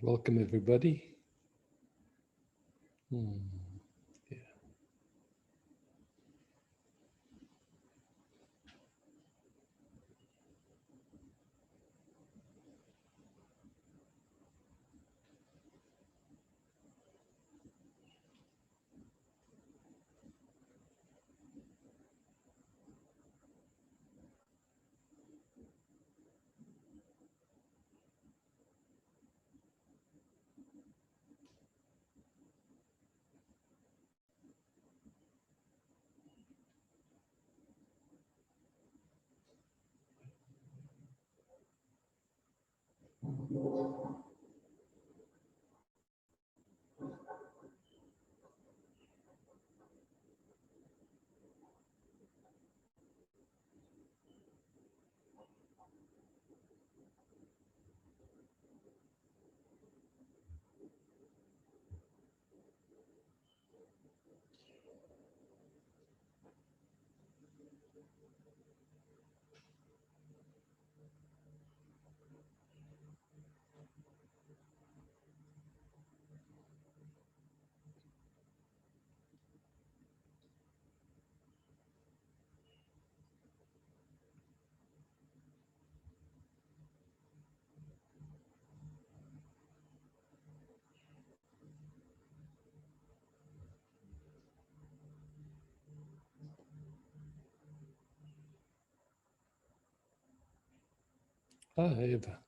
Welcome, everybody. Hmm. Yeah. Ah, Eva.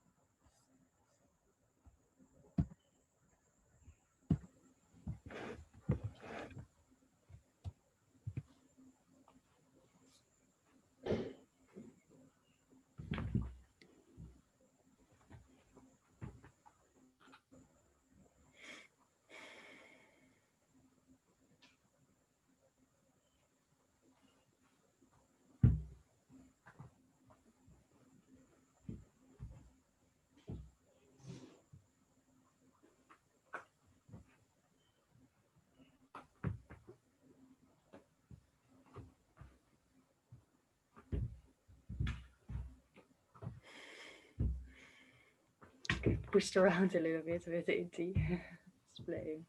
Pushed around a little bit with the display.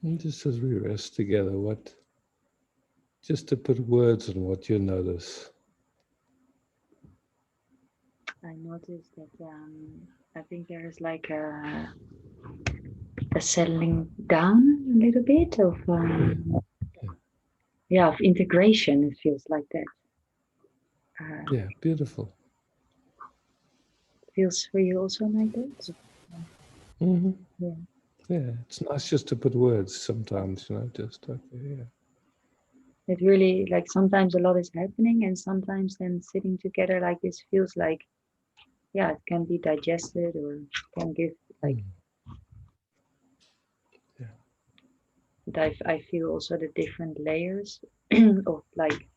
And just as we rest together, just to put words on what you notice. I noticed that I think there's like a settling down a little bit of of integration. It feels like that. Yeah, beautiful. Feels for you also like that. Mm-hmm. Yeah. Yeah, it's nice just to put words sometimes, just okay, yeah. It really like sometimes a lot is happening, and sometimes then sitting together like this feels like it can be digested or can give like. Mm. Yeah. I feel also the different layers of like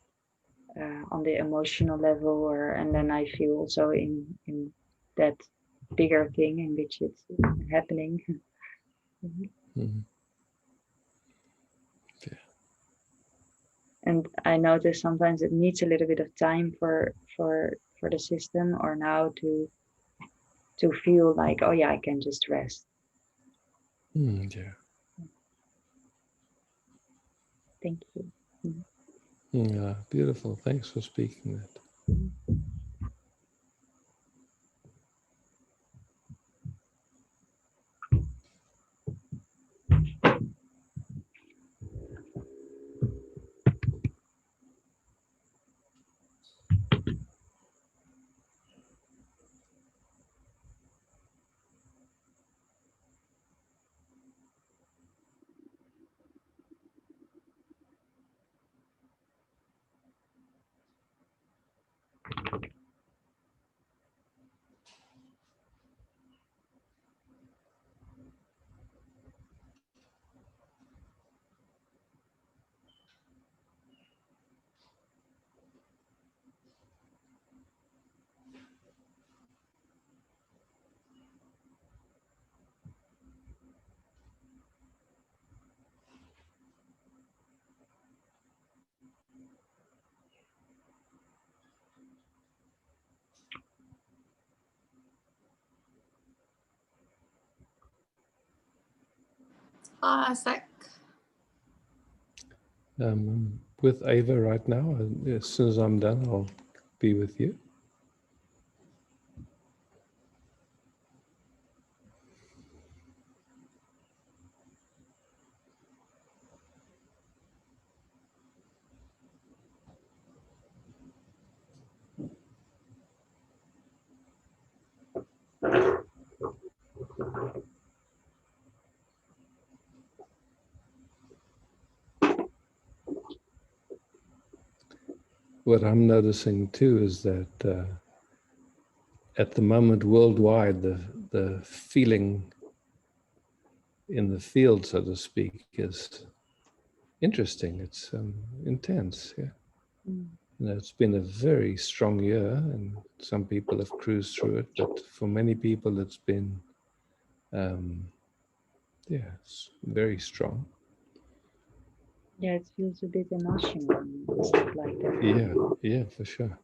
on the emotional level, or and then I feel also in that bigger thing in which it's happening. Mm. Yeah. And I notice sometimes it needs a little bit of time for the system or now to feel like, oh yeah, I can just rest. Mm, yeah. Thank you. Mhm. Yeah, beautiful. Thanks for speaking that. Sec. With Ava right now. As soon as I'm done, I'll be with you. What I'm noticing too is that at the moment worldwide, the feeling in the field, so to speak, is interesting. It's intense. Yeah. It's been a very strong year, and some people have cruised through it. But for many people, it's been, it's very strong. Yeah, it feels a bit emotional and stuff like that. Yeah, for sure.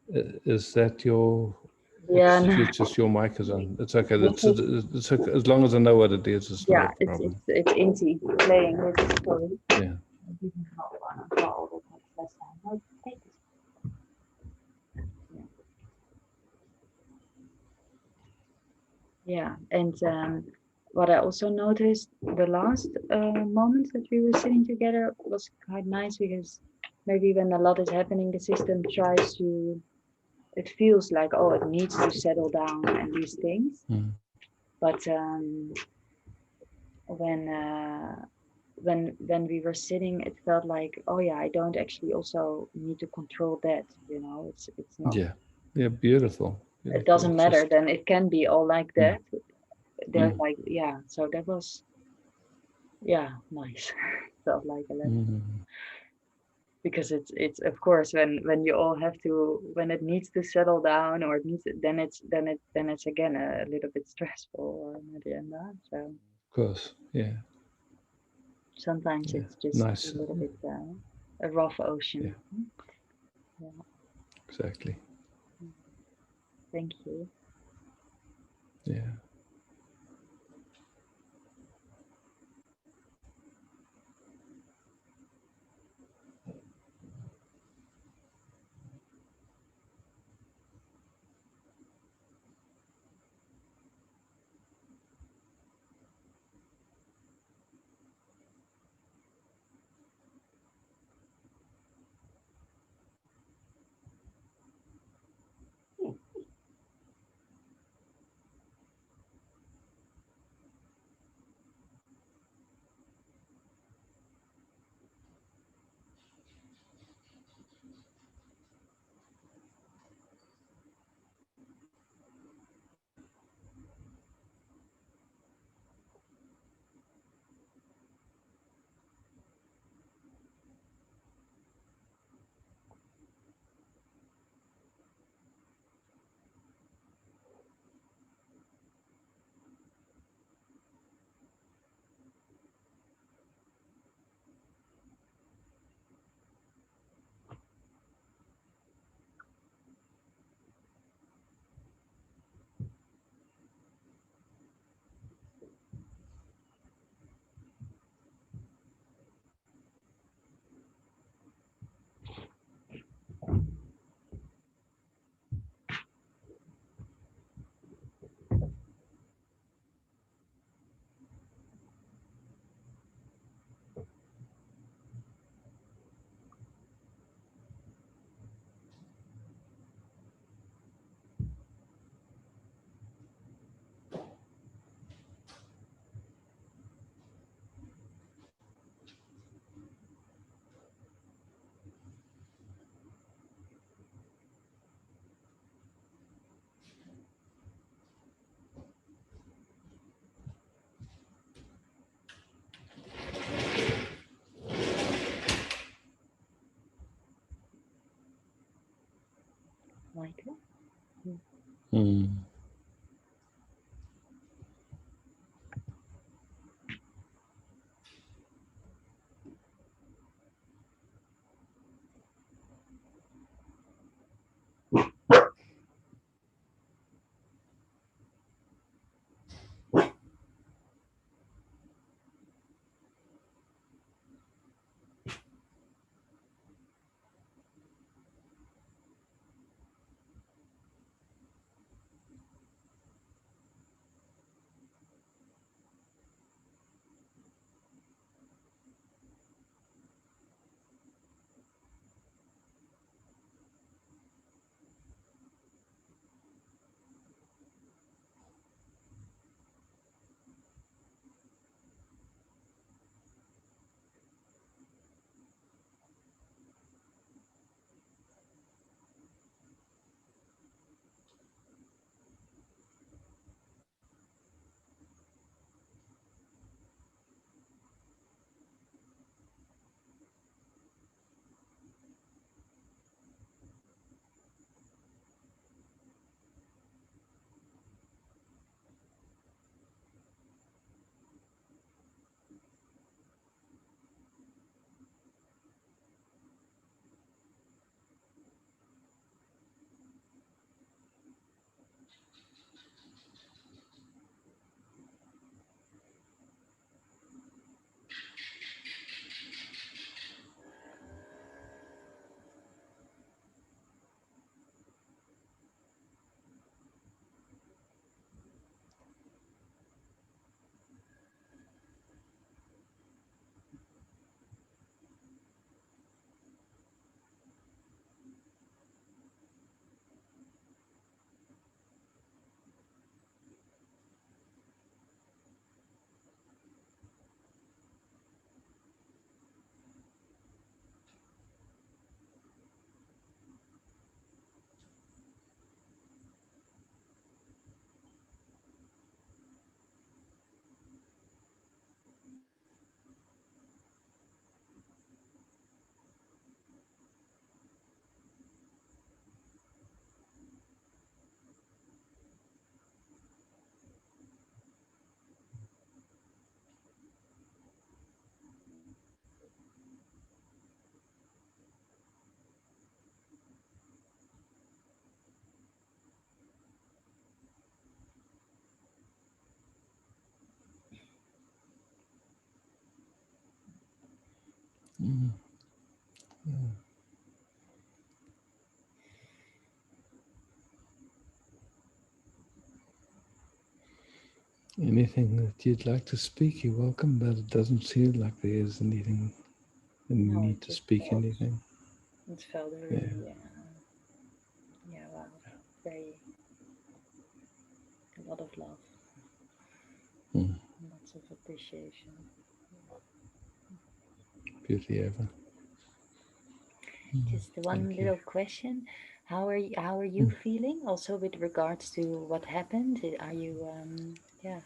Is that your? Yeah, it's just your mic is on. It's okay. It's okay. As long as I know what it is, it's not a problem. It's Inti playing with the story. Yeah. Yeah, and what I also noticed the last moments that we were sitting together was quite nice because maybe when a lot is happening, the system tries to. It feels like, oh, it needs to settle down and these things. But when we were sitting, it felt like, oh yeah, I don't actually also need to control that. It's not. Yeah, beautiful. It doesn't matter. Then it can be all like that. They're like, yeah. So that was, nice. Felt like a lot. Because it's of course when you all have to, when it needs to settle down or it needs, then it's again a little bit stressful at the end. So of course, yeah. Sometimes it's just nice. a little bit a rough ocean. Yeah. Exactly. Thank you. Yeah. Michael? Mm. Yeah. Anything that you'd like to speak, you're welcome, but it doesn't seem like there is anything, any No, need to speak anything. it felt Yeah. really, wow, very, a lot of love, Mm. lots of appreciation. Beauty ever. Just one Thank you. little question. How are you Mm. feeling also with regards to what happened? Are you, yeah.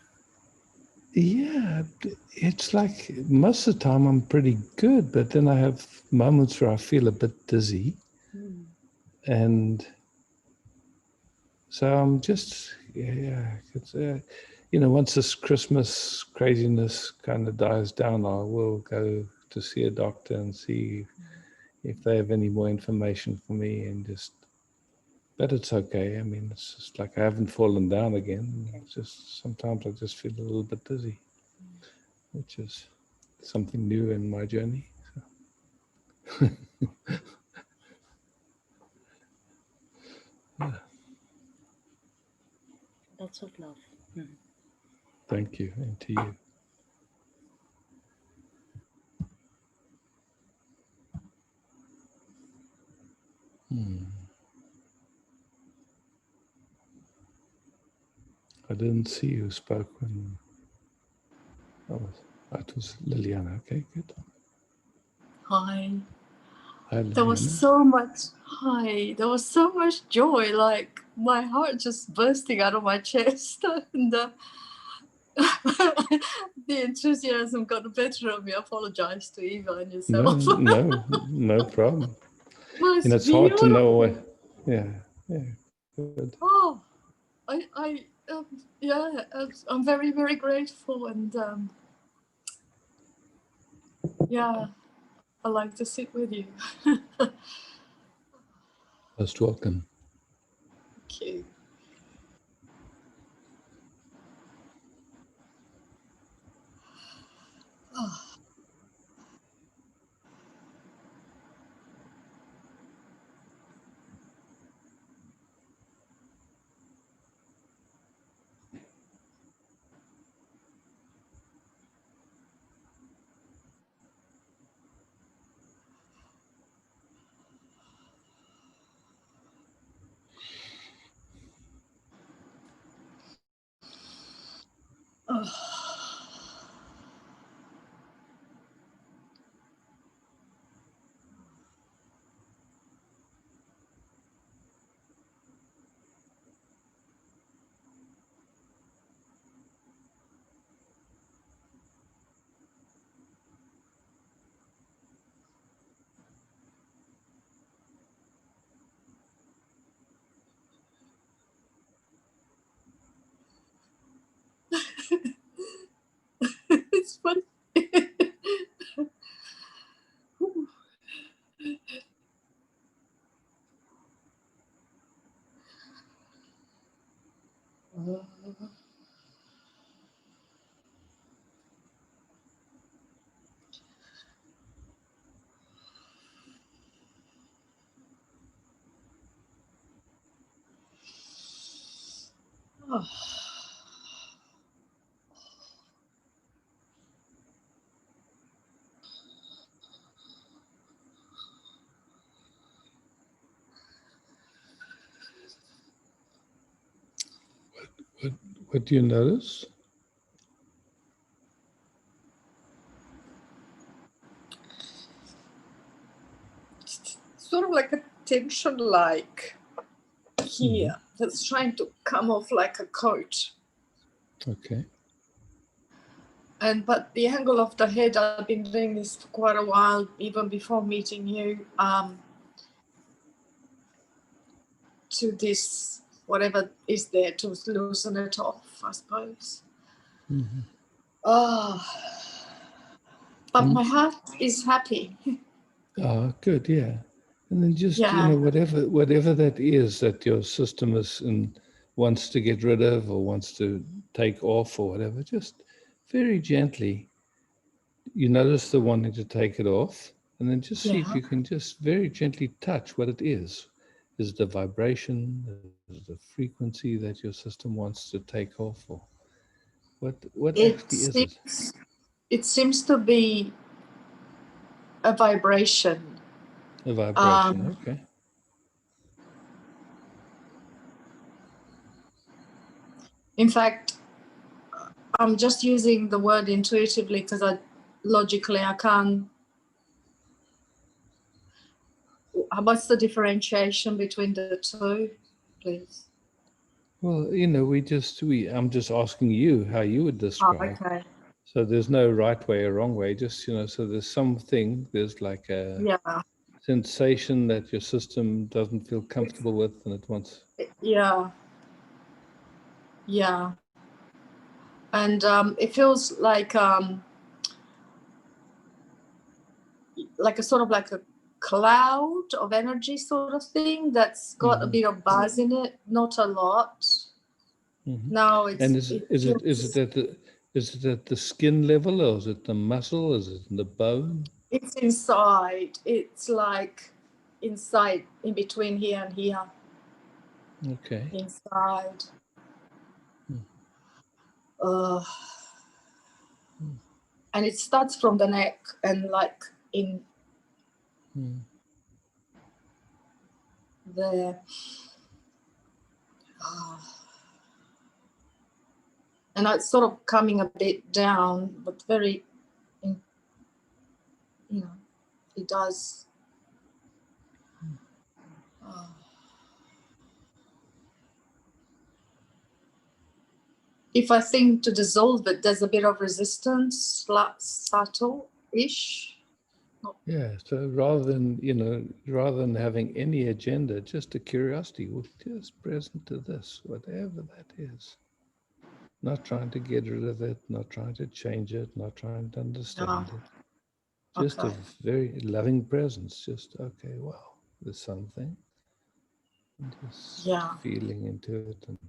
Yeah, it's like most of the time I'm pretty good, but then I have moments where I feel a bit dizzy. Mm. And so I'm just, yeah, it's, once this Christmas craziness kind of dies down, I will go to see a doctor and see if they have any more information for me and just, but it's okay. I mean, it's just like I haven't fallen down again. Okay. It's just sometimes I just feel a little bit dizzy, which is something new in my journey. So. Yeah. Lots of love. Mm. Thank you, and to you. Hmm. I didn't see who spoke when. Oh, it was Liliana. Okay, good. Hi. Hi, There was Liliana. so much hi. There was so much joy. Like my heart just bursting out of my chest, and the enthusiasm got the better of me. I apologize to Eva and No, yourself. no problem. Was It's hard to know what. beautiful. Yeah, yeah, good. Oh, I yeah, I'm very, very grateful, and yeah, I like to sit with you. Most welcome. Thank you. Oh. Oh. It's funny. Oh. What, what do you notice? Sort of like a tension, like here, that's trying to come off like a coat. Okay. But the angle of the head, I've been doing this for quite a while, even before meeting you, to this, whatever is there, to loosen it off, I suppose. Mm-hmm. Oh, but my heart is happy. Ah, good. Yeah. And then just, Yeah. whatever that is that your system is and wants to get rid of or wants to take off or whatever, just very gently, you notice the wanting to take it off, And then just see if you can just very gently touch what it is. Is it a vibration? Is it a frequency that your system wants to take off? Or what actually is it? It seems to be a vibration. A vibration, okay. In fact, I'm just using the word intuitively because logically I can't. What's the differentiation between the two, please? Well, you know, I'm just asking you how you would describe. Oh, okay. So there's no right way or wrong way, just, you know, so there's something, there's like a sensation that your system doesn't feel comfortable with and it wants. Yeah. Yeah. And it feels like a sort of like a cloud of energy sort of thing that's got a bit of buzz in it, not a lot. Now it's and is it at the skin level, or is it the muscle? Is it in the bone? It's inside. It's like inside, in between here and here. Okay. Inside. And it starts from the neck and like in there. And it's sort of coming a bit down, but very, you know, it does. If I think to dissolve it, there's a bit of resistance, subtle-ish. Yeah, so rather than having any agenda, just a curiosity, well, just present to this, whatever that is. Not trying to get rid of it, not trying to change it, not trying to understand it. Just a very loving presence. Just, okay, well, there's something. And just feeling into it. And,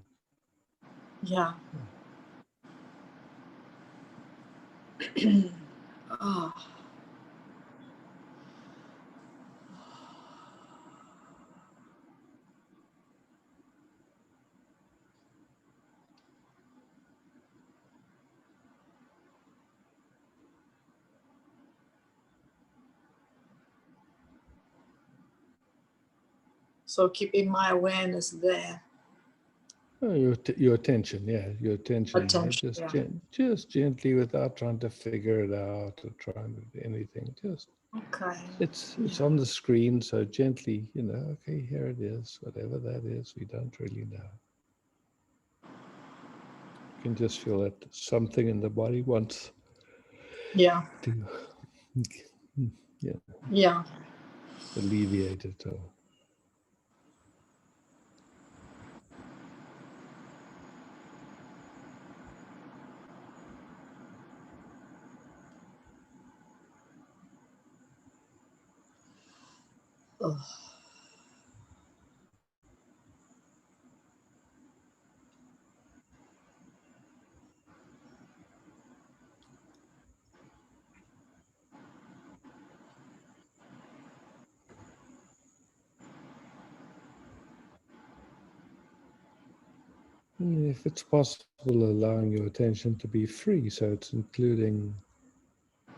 So keeping my awareness there. Oh, your attention, your attention. Just gently, without trying to figure it out or trying to do anything. Just it's on the screen, so gently, okay, here it is. Whatever that is, we don't really know. You can just feel that something in the body wants to alleviate it or. If it's possible, allowing your attention to be free, so it's including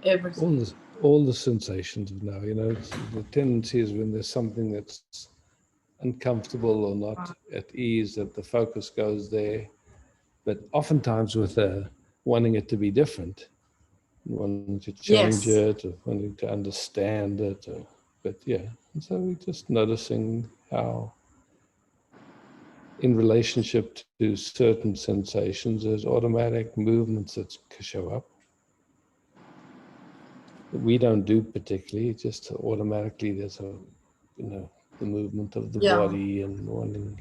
everything. All the sensations of now. The tendency is when there's something that's uncomfortable or not at ease, that the focus goes there. But oftentimes with wanting it to be different, wanting to change it, or wanting to understand it. And so we're just noticing how, in relationship to certain sensations, there's automatic movements that show up. We don't do particularly, just automatically there's the movement of the body and wanting,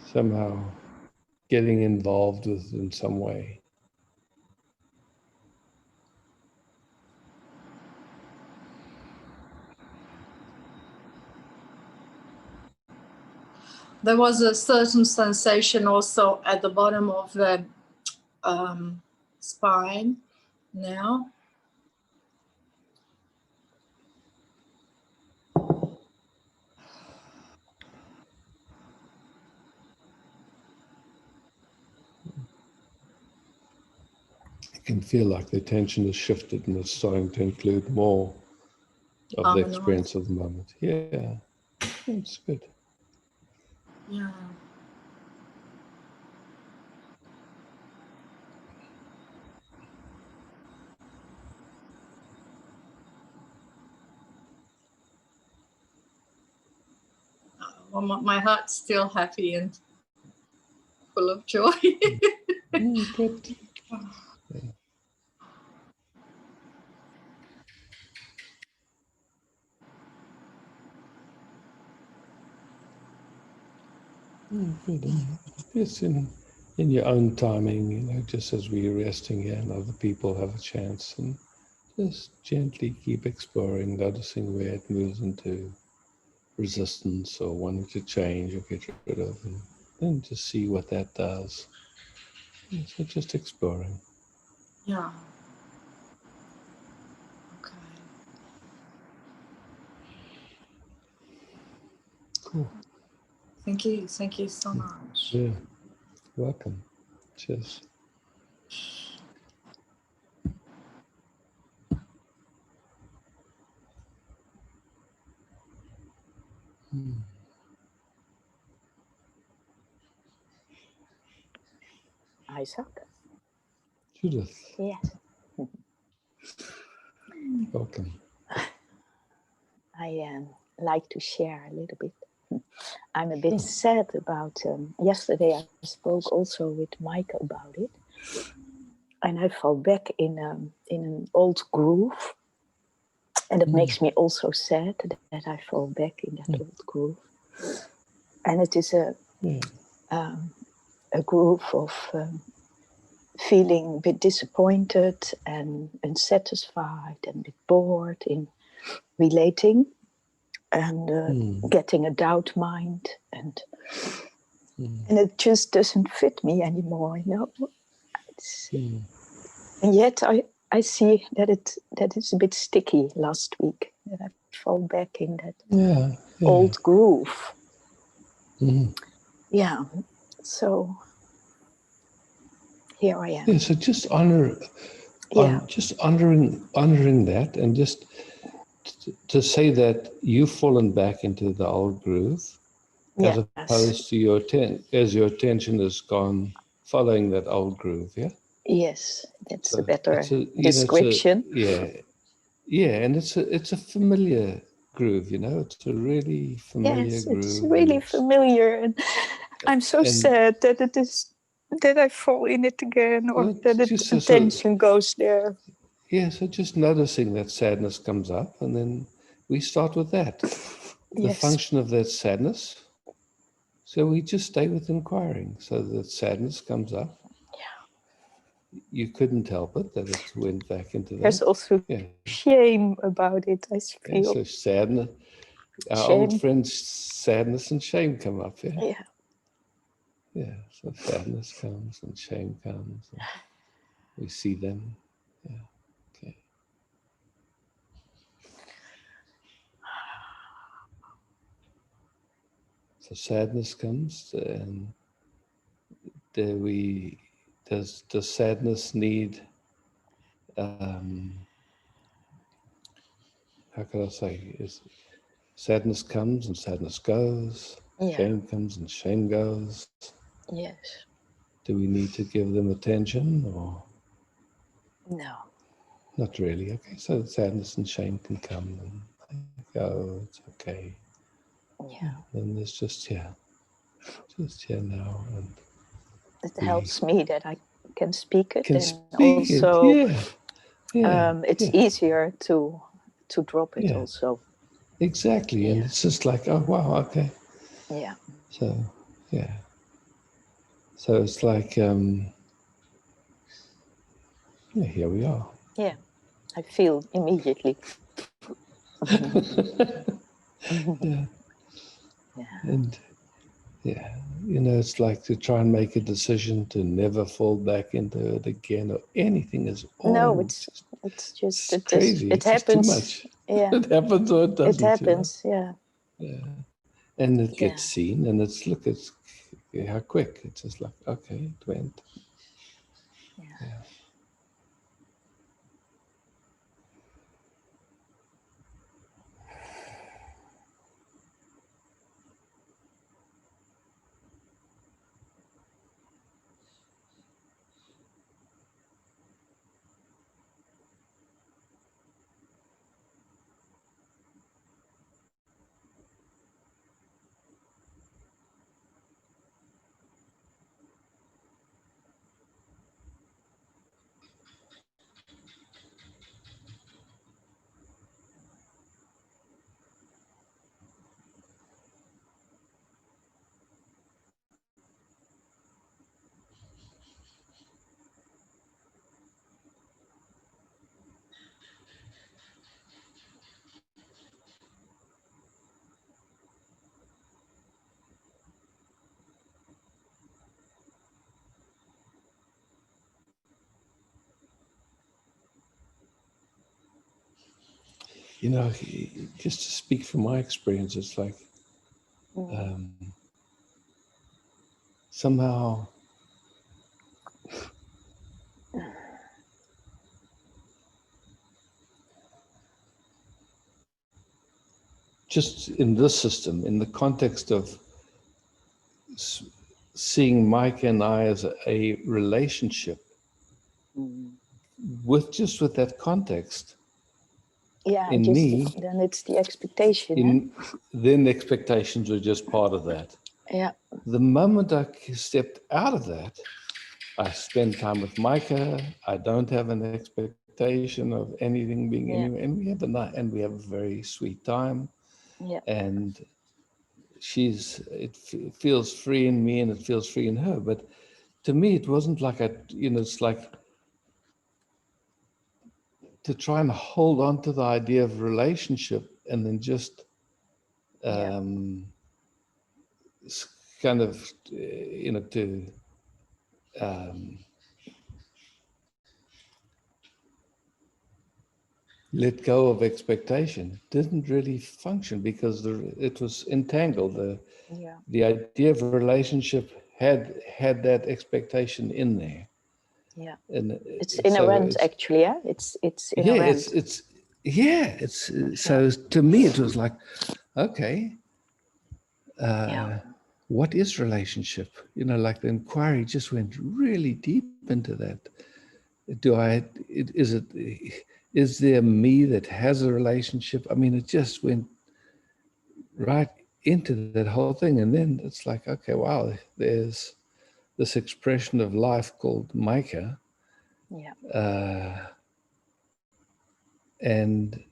somehow getting involved with in some way. There was a certain sensation also at the bottom of the spine now. can feel like the attention is shifted and it's starting to include more of the experience of the moment. Yeah, it's good. Yeah. Well, my heart's still happy and full of joy. Good. Yeah. Good. Yes, in your own timing, you know, just as we're resting here and other people have a chance, and just gently keep exploring, noticing where it moves into resistance or wanting to change or get rid of, and then just see what that does. Yeah, so just exploring. Yeah. Okay. Cool. Thank you. Thank you so much. Yeah. Welcome. Cheers. Isaac? Judith. Yes. Welcome. I like to share a little bit. I'm a bit sad about, yesterday I spoke also with Mike about it. And I fall back in an old groove. And it makes me also sad that I fall back in that old groove. And it is a groove of feeling a bit disappointed and unsatisfied and a bit bored in relating and getting a doubt mind, and it just doesn't fit me anymore, you know. And yet I see that it's a bit sticky last week, that I fall back in that old groove. Yeah, so here I am. Yeah, so just honoring that, and just to say that you've fallen back into the old groove, as opposed to your attention has gone following that old groove. Yeah. Yes, that's So a better description. And it's a familiar groove. You know, it's a really familiar groove. It's really familiar, and I'm so sad that it is. That I fall in it again, or that attention goes there. Yeah, so just noticing that sadness comes up, and then we start with that. The function of that sadness. So we just stay with inquiring. So that sadness comes up. Yeah. You couldn't help it, that it went back into that. There's also shame about it, I feel. Yeah, so sadness. Our old friends, sadness and shame come up. Yeah. Yeah, so sadness comes and shame comes. And we see them. Yeah, okay. So sadness comes, and does sadness need, how can I say, sadness comes and sadness goes, shame comes and shame goes. Yes. Do we need to give them attention, or? No. Not really. Okay, so sadness and shame can come and go. It's okay. Yeah. And there's just here now, and it helps me that I can speak it, can and speak also it. It's easier to drop it also. Exactly, and it's just like, oh wow, okay. Yeah. So so it's like, here we are. Yeah, I feel immediately. And you know, it's like to try and make a decision to never fall back into it again or anything is it's just crazy. It happens. Just too much. Yeah. It happens or it doesn't. It happens, Yeah. And it gets seen, and it's how quick. It's just like, okay, it went. you know, just to speak from my experience, it's like somehow just in this system, in the context of seeing Mike and I as a relationship, with that context, Yeah, in just me, then it's the expectation. then the expectations were just part of that. Yeah. The moment I stepped out of that, I spend time with Micah. I don't have an expectation of anything being anywhere, and we have a very sweet time. Yeah. And it feels free in me, and it feels free in her. But to me, it wasn't like it's like to try and hold on to the idea of relationship, and then just kind of to let go of expectation didn't really function, because it was entangled. The idea of a relationship had that expectation in there. Yeah. And it's inherent, actually. Yeah, it's inherent. So to me it was like, okay, what is relationship? Like the inquiry just went really deep into that. Is there me that has a relationship? I mean, it just went right into that whole thing. And then it's like, okay, wow, there's this expression of life called Micah. Yeah. And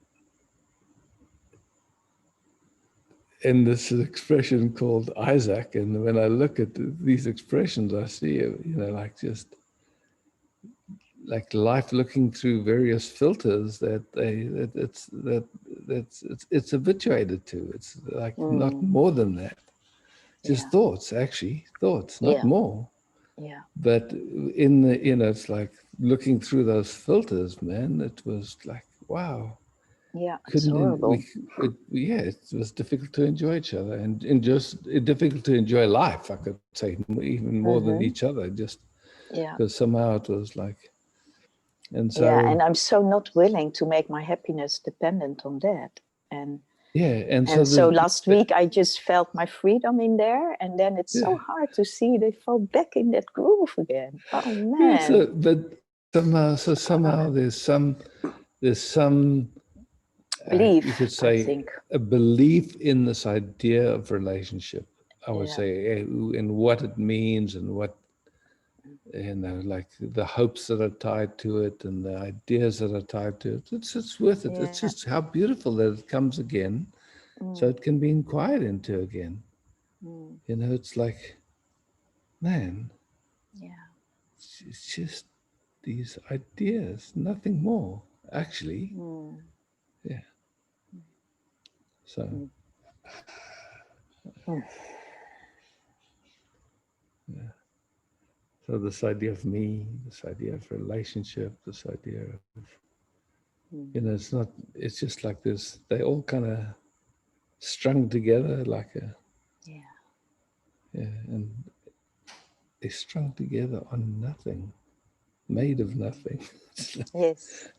this expression called Isaac. And when I look at these expressions, I see, like just like life looking through various filters that it's habituated to. It's like not more than that. Just thoughts, not more. Yeah. But in the, it's like looking through those filters, man, it was like, wow. Yeah, it's horrible. It was difficult to enjoy each other, and just difficult to enjoy life, I could say, even more than each other, just because somehow it was like, and so. Yeah, and I'm so not willing to make my happiness dependent on that. And so last week I just felt my freedom in there, and then it's so hard to see they fall back in that groove again. Oh man! But somehow there's some belief, you could say, I think. a belief in this idea of relationship. I would say, in what it means, and what, like the hopes that are tied to it, and the ideas that are tied to it. It's worth it. It's just how beautiful that it comes again, so it can be inquired into again. It's like, man, it's just these ideas, nothing more, actually. So so this idea of me, this idea of relationship, this idea of, it's just like this, they all kind of strung together like a, and they strung together on nothing, made of nothing. Yes.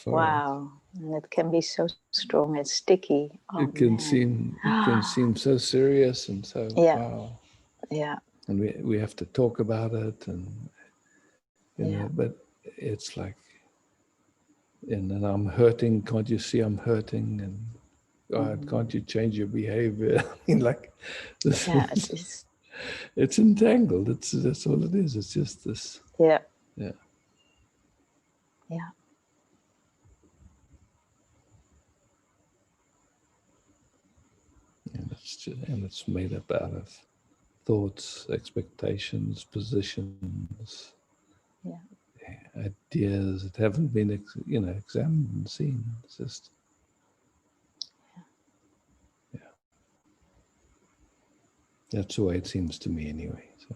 Wow, and it can be so strong and sticky. It can seem so serious and so wow. Yeah. And we have to talk about it, and but it's like, and then I'm hurting. Can't you see I'm hurting? And God, can't you change your behavior? I mean, like this. Yeah, it's entangled. That's all it is. It's just this. Yeah. And it's made up out of thoughts, expectations, positions, ideas that haven't been, examined and seen. It's just, that's the way it seems to me, anyway. So.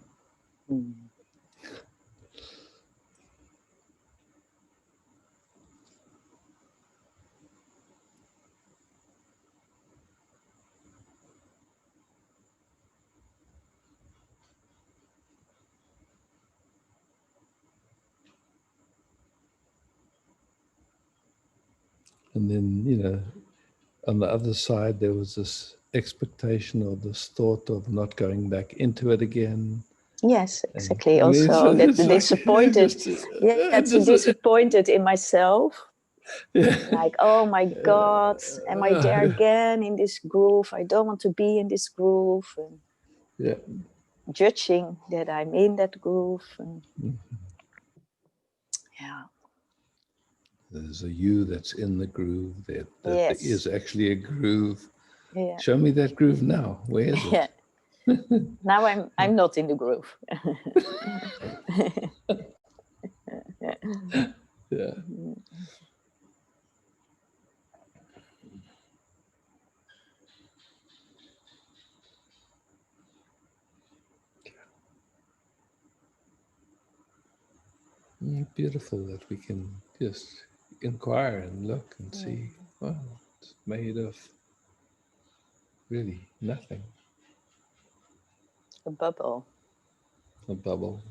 And then, you know, on the other side, there was this expectation or this thought of not going back into it again. Yes, exactly. And Also, it's that like, disappointed. It's disappointed in myself. Yeah. Like, oh my God, am I there again in this groove? I don't want to be in this groove. And yeah. judging that I'm in that groove. And yeah. There's a you that's in the groove. That Yes. there is actually a groove. Yeah. Show me that groove now. Where is it? Yeah. Now I'm not in the groove. Yeah. Beautiful that we can just inquire and look and see. Wow, it's made of really nothing. A bubble. A bubble,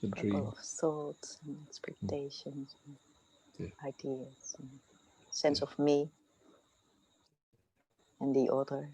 a dream. Of thoughts and expectations and Yeah. ideas and sense of me and the other.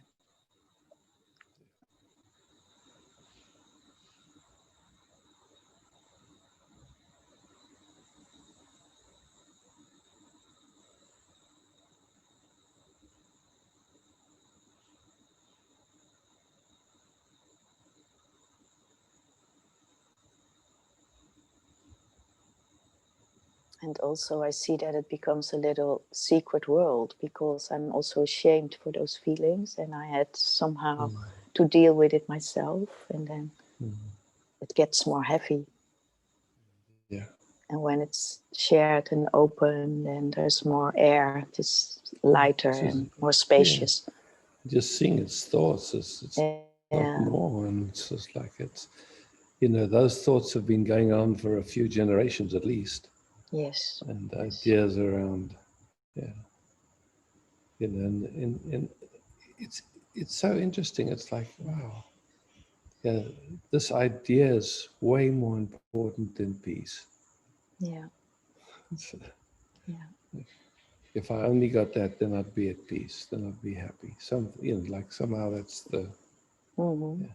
And also I see that it becomes a little secret world because I'm also ashamed for those feelings and I had somehow to deal with it myself, and then it gets more heavy. Yeah. And when it's shared and open, then there's more air, it's lighter and more spacious. Yeah. Just seeing its thoughts, it's a lot more, and it's just like it's, you know, those thoughts have been going on for a few generations at least. Yes. And ideas around, yeah. You know, and it's so interesting. It's like, wow, yeah, this idea is way more important than peace. Yeah. Yeah. If I only got that, then I'd be at peace. Then I'd be happy. Some, you know, like somehow that's the. Mm-hmm. Yeah.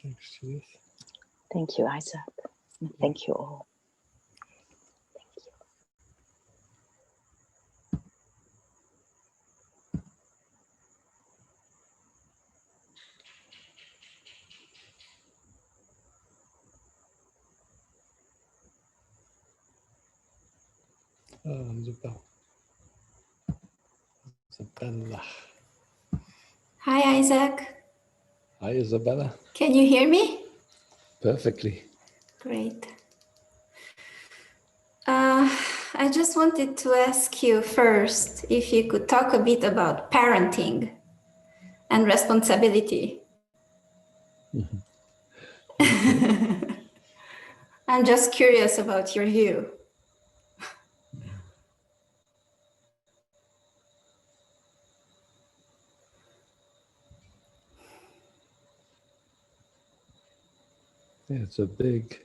Thanks, Judith. Thank you, Isaac. And thank you all. Isabella. Isabella. Hi, Isaac. Hi, Isabella. Can you hear me? Perfectly. Great. I just wanted to ask you first if you could talk a bit about parenting and responsibility. Mhm. Okay. I'm just curious about your view. Yeah, it's a big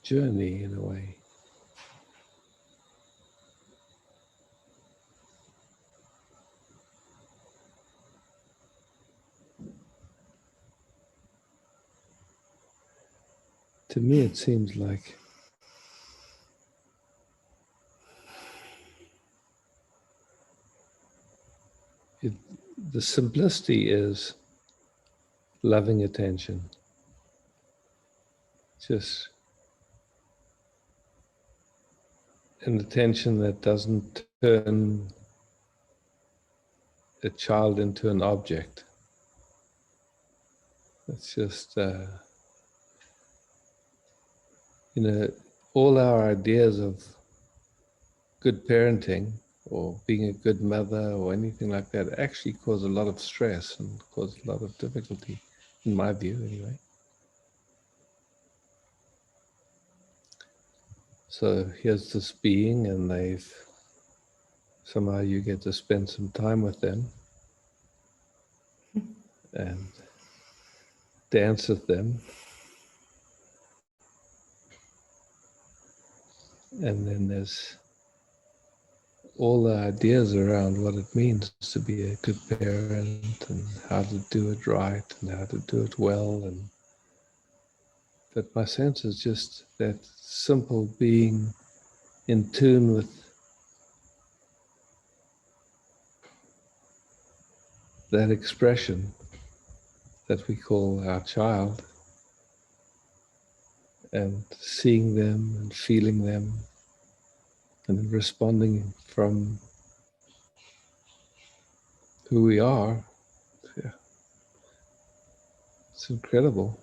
journey in a way. To me, it seems like the simplicity is loving attention. Just an attention that doesn't turn a child into an object. It's just, all our ideas of good parenting or being a good mother or anything like that actually cause a lot of stress and cause a lot of difficulty, in my view anyway. So here's this being, and somehow you get to spend some time with them and dance with them. And then there's all the ideas around what it means to be a good parent and how to do it right and how to do it well. But my sense is just that simple being in tune with that expression that we call our child, and seeing them and feeling them and responding from who we are. Yeah. It's incredible.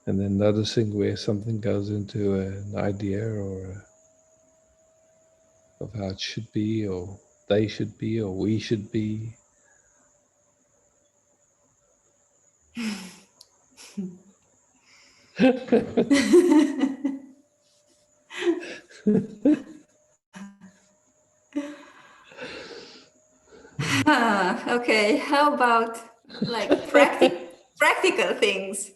And then noticing where something goes into an idea of how it should be, or they should be, or we should be. Okay, how about like practical things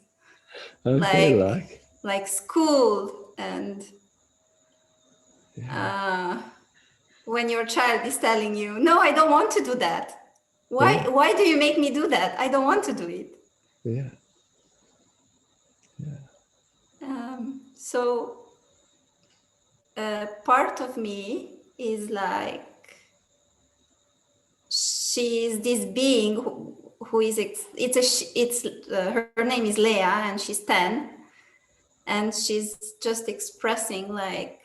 Okay, like school and yeah. when your child is telling you, "No, I don't want to do that." Why? Yeah. Why do you make me do that? I don't want to do it. Yeah. So part of me is like, she is this being who is her name is Leia, and she's 10, and she's just expressing like,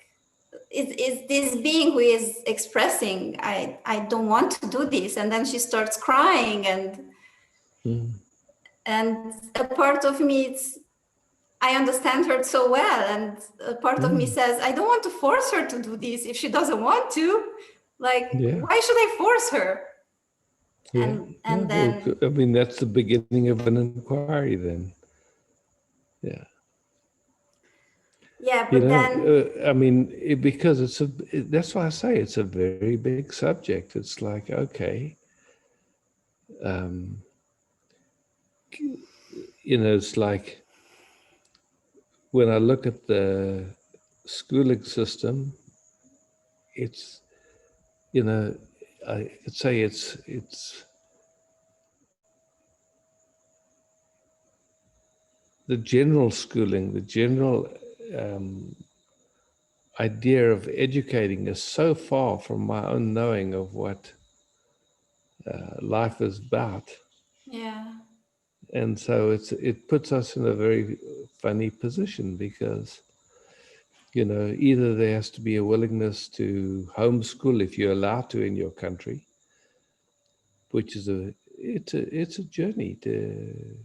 it's this being who is expressing, I don't want to do this, and then she starts crying, and a part of me, I understand her so well, and a part of me says, I don't want to force her to do this if she doesn't want to. Like, why should I force her? Yeah. And then, well, I mean, that's the beginning of an inquiry then. Yeah. yeah, but then, I mean, because that's why I say it's a very big subject. It's like, okay, it's like when I look at the schooling system, it's, I could say it's the general schooling, the general idea of educating is so far from my own knowing of what life is about. Yeah. And so it puts us in a very funny position because, you know, either there has to be a willingness to homeschool if you're allowed to in your country, which is it's a journey to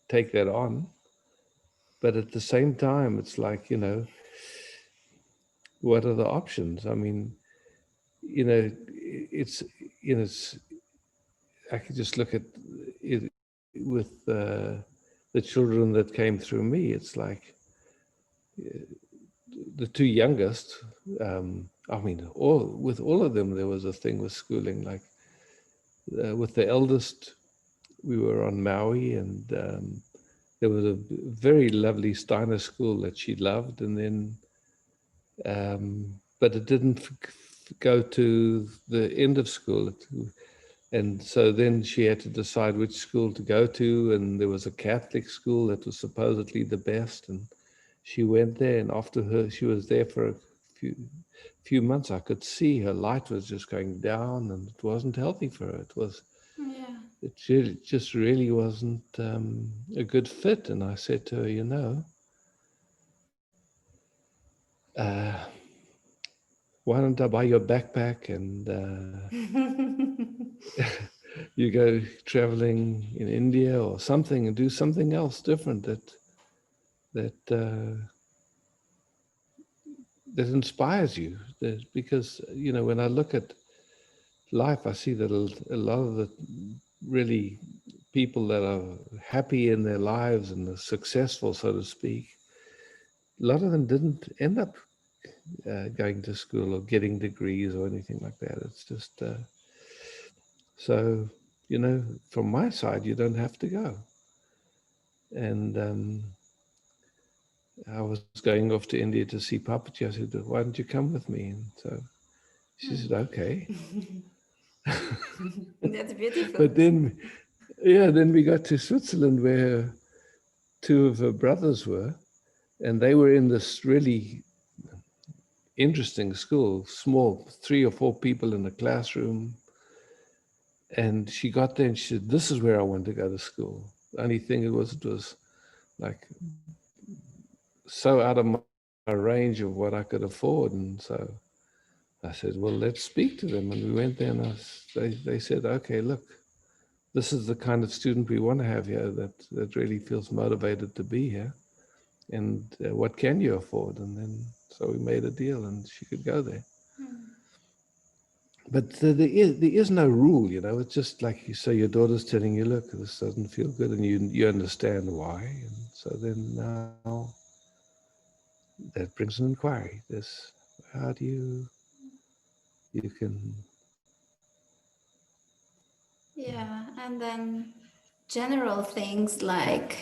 take that on. But at the same time, it's like, you know, what are the options? I mean, you know, it's, you know, I could just look at it with the children that came through me. It's like the two youngest, I mean, with all of them, there was a thing with schooling. Like with the eldest, we were on Maui, and there was a very lovely Steiner school that she loved, and then, but it didn't go to the end of school. And so then she had to decide which school to go to, and there was a Catholic school that was supposedly the best, and she went there, and after she was there for a few months, I could see her light was just going down, and it wasn't healthy for her. It just really wasn't a good fit. And I said to her, you know, why don't I buy your backpack and you go traveling in India or something and do something else different that inspires you. Because, you know, when I look at life, I see that a lot of the really people that are happy in their lives and are successful, so to speak, a lot of them didn't end up going to school or getting degrees or anything like that. It's just, so, you know, from my side, you don't have to go. And I was going off to India to see Papaji. I said, why don't you come with me? And so she said, okay. That's beautiful. But then, yeah, then we got to Switzerland where two of her brothers were, and they were in this really interesting school, small, 3 or 4 people in a classroom. And she got there and she said, this is where I want to go to school. The only thing it was like so out of my range of what I could afford. And so I said, well, let's speak to them. And we went there, and they said, okay, look, this is the kind of student we want to have here that really feels motivated to be here. And what can you afford? And then, so we made a deal and she could go there. But there is no rule, you know. It's just like you say, your daughter's telling you, look, this doesn't feel good, and you understand why. And so then now that brings an inquiry. How do you can... Yeah, and then general things like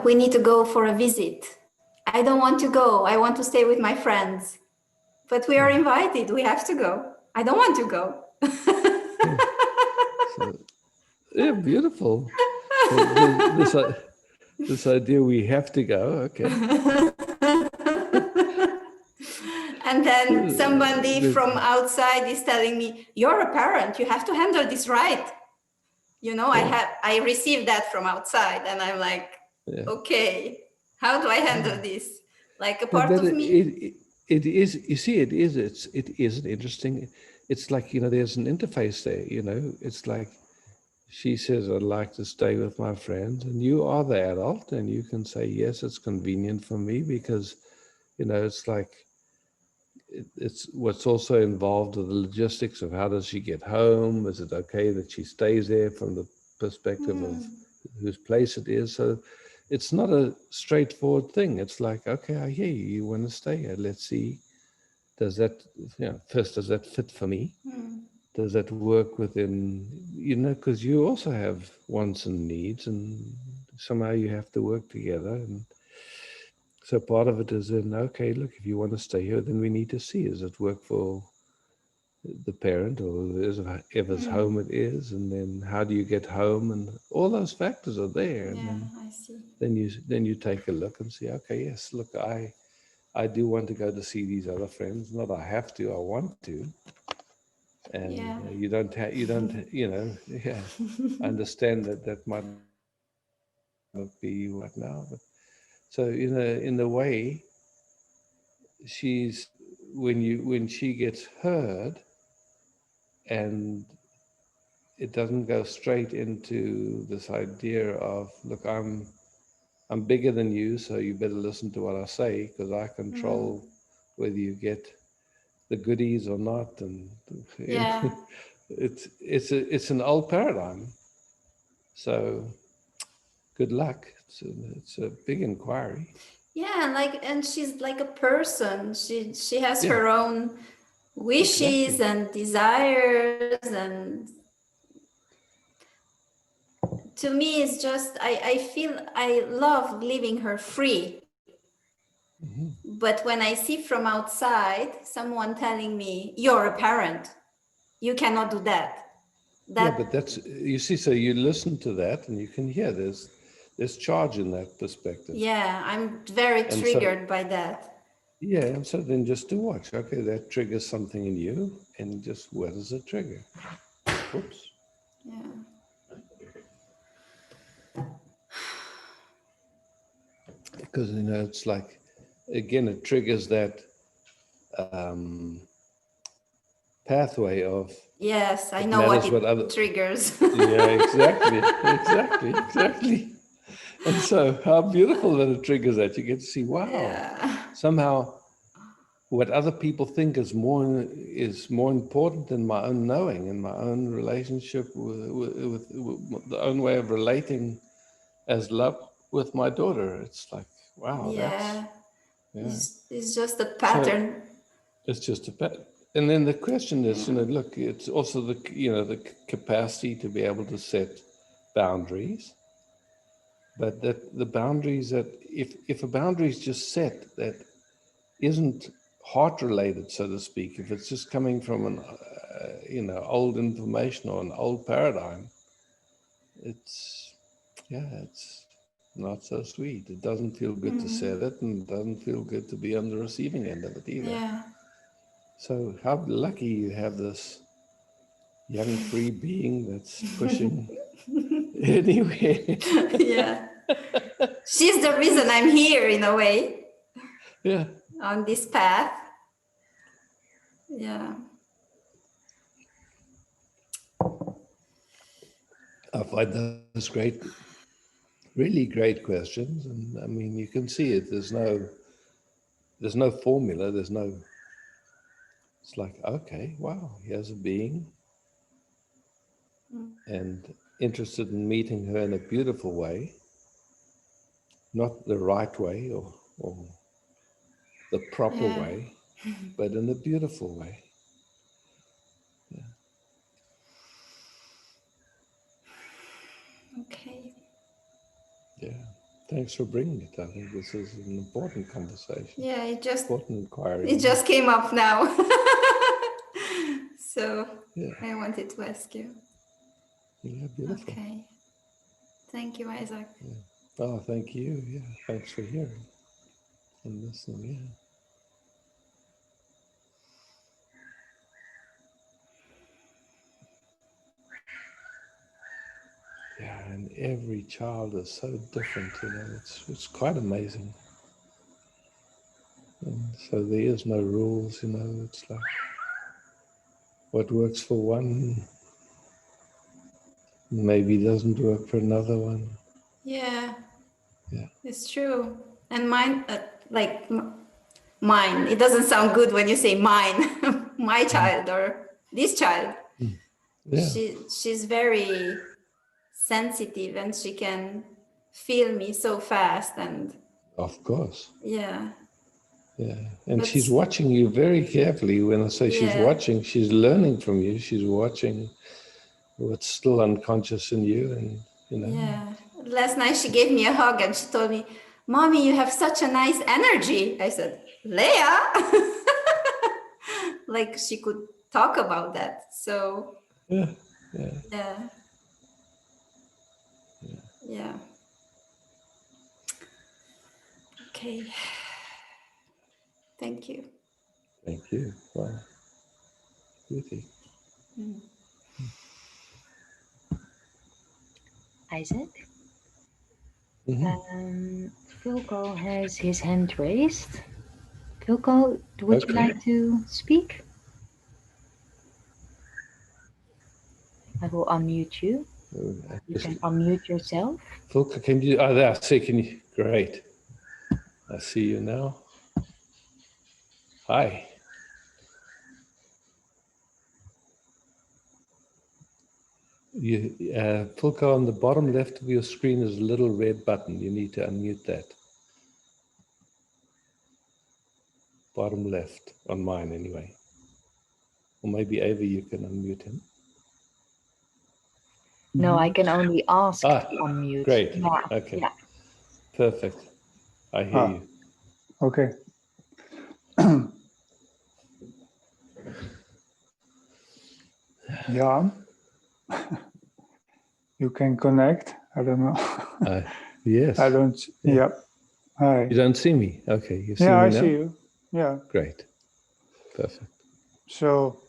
we need to go for a visit. I don't want to go. I want to stay with my friends. But we are invited. We have to go. I don't want to go. Yeah. So, yeah, beautiful. So this idea we have to go, okay. And then somebody from outside is telling me, you're a parent, you have to handle this right. You know, I received that from outside, and I'm like, okay, how do I handle this? Like a part of me. It is, you see, it is an interesting, it's like, you know, there's an interface there, you know. It's like she says, I'd like to stay with my friends, and you are the adult, and you can say, yes, it's convenient for me, because, you know, it's like, it's what's also involved with the logistics of how does she get home? Is it okay that she stays there from the perspective of whose place it is? So it's not a straightforward thing. It's like, okay, I hear you. You want to stay here. Let's see. Does that, you know, first, does that fit for me? Does that work within, you know, because you also have wants and needs, and somehow you have to work together. And so part of it is in, okay, look, if you want to stay here, then we need to see, does it work for the parent or whoever's home it is, and then how do you get home, and all those factors are there. And Yeah, I see. then you take a look and see, okay, yes, look, I do want to go to see these other friends. Not I have to, I want to. And Yeah. you don't, yeah, I understand that might not be right now. But so in a way, she's, when she gets heard, and it doesn't go straight into this idea of, look, I'm bigger than you, so you better listen to what I say, because I control whether you get the goodies or not. And Yeah. it's an old paradigm. So good luck. It's a big inquiry. Yeah, and she's like a person. She has Yeah. her own wishes Exactly. and desires, and to me it's just I feel I love leaving her free. But when I see from outside someone telling me, you're a parent, you cannot do that. Yeah, but that's, you see, so you listen to that and you can hear there's charge in that perspective. Yeah, I'm very triggered by that. Yeah, and so then just to watch, okay, that triggers something in you, and just, what does it trigger? Oops. Yeah. Because, it's like, again, it triggers that pathway of, Yes, I know what it triggers. yeah, exactly. And so how beautiful that it triggers that. You get to see, wow, Yeah. somehow what other people think is more important than my own knowing and my own relationship with the own way of relating as love with my daughter. It's like, wow, Yeah. It's just a pattern. So it's just a pattern. And then the question is, look, it's also the capacity to be able to set boundaries, but that the boundaries that, if a boundary is just set that isn't heart related, so to speak, if it's just coming from an old information or an old paradigm, it's not so sweet. It doesn't feel good to set it, and it doesn't feel good to be on the receiving end of it either. Yeah. So how lucky you have this young free being that's pushing anywhere. Yeah. She's the reason I'm here, in a way. Yeah. On this path. Yeah. I find those really great questions. And I mean, you can see it. There's no formula. It's like, okay, wow, here's a being, and interested in meeting her in a beautiful way, not the right way or the proper way, but in a beautiful way. Yeah. Okay. Yeah. Thanks for bringing it. I think this is an important conversation. Yeah, important inquiry. It just came up now. So I wanted to ask you. Yeah, beautiful. Okay. Thank you, Isaac. Yeah. Oh, thank you. Yeah. Thanks for hearing and listening. Yeah, and every child is so different, it's quite amazing. And so there is no rules, it's like what works for one maybe doesn't work for another one. Yeah. Yeah. It's true. And mine, mine, it doesn't sound good when you say mine, my child or this child. Yeah. She's very sensitive, and she can feel me so fast. And of course. Yeah. Yeah. And she's watching you very carefully. When I say she's watching, she's learning from you. She's watching what's still unconscious in you. And, Yeah. Last night she gave me a hug and she told me, "Mommy, you have such a nice energy." I said, "Leah." Like she could talk about that. So Yeah. Yeah. yeah. Yeah. Okay. Thank you. Thank you. Wow. Beauty. Mm. Isaac? Mhm. Vilko has his hand raised. Vilko, would you Okay. like to speak? I will unmute you. You can unmute yourself. Volker, can you? Oh, there. I see. Can you? Great. I see you now. Hi. Volker, on the bottom left of your screen is a little red button. You need to unmute that. Bottom left, on mine anyway. Or maybe Ava, you can unmute him. No, I can only ask to unmute. Great. Yeah. Okay. Yeah. Perfect. I hear you. Okay. Yeah. You can connect. I don't know. Yes. I don't. Yeah. Hi. You don't see me? Okay. You see Yeah, me I now? see you. Yeah. Great. Perfect. So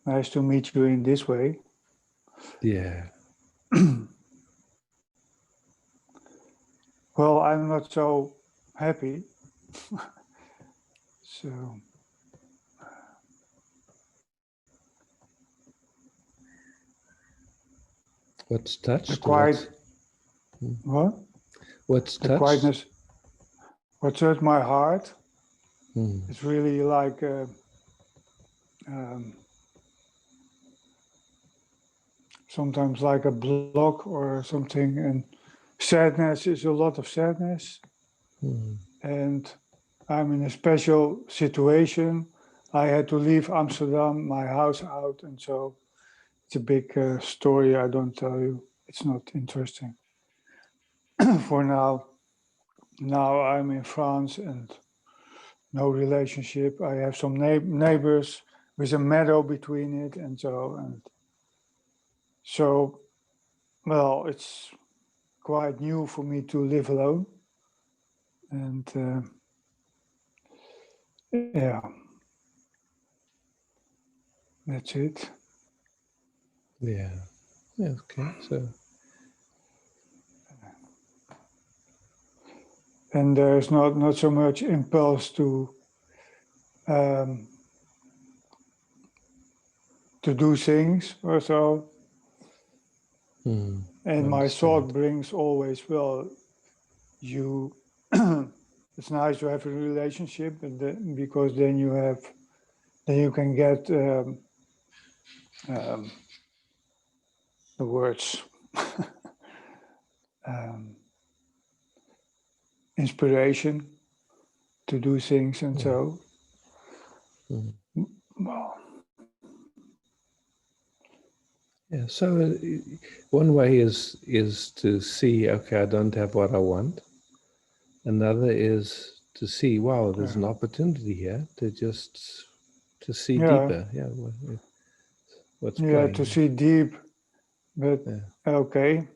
nice to meet you in this way. Yeah. Well, I'm not so happy. So What's the touched? quiet. What? What's The touched? quietness. What's hurt my heart? Hmm. It's really like sometimes like a block or something, and sadness is a lot of sadness. Hmm. And I'm in a special situation. I had to leave Amsterdam, my house out, and so it's a big story. I don't tell you. It's not interesting. For now. Now I'm in France and no relationship. I have some neighbors with a meadow between it, and so well, it's quite new for me to live alone, and yeah, that's it. Yeah. Yeah. Okay. So. And there's not so much impulse um, to do things or so. Hmm. And my Understand. thought brings always, well, you. It's nice to have a relationship, because then you can get the words inspiration to do things, and so. Well, Yeah. So one way is to see, okay, I don't have what I want. Another is to see, wow, there's an opportunity here to see yeah, deeper. Yeah. What's yeah, playing? to see deep, but Yeah. okay.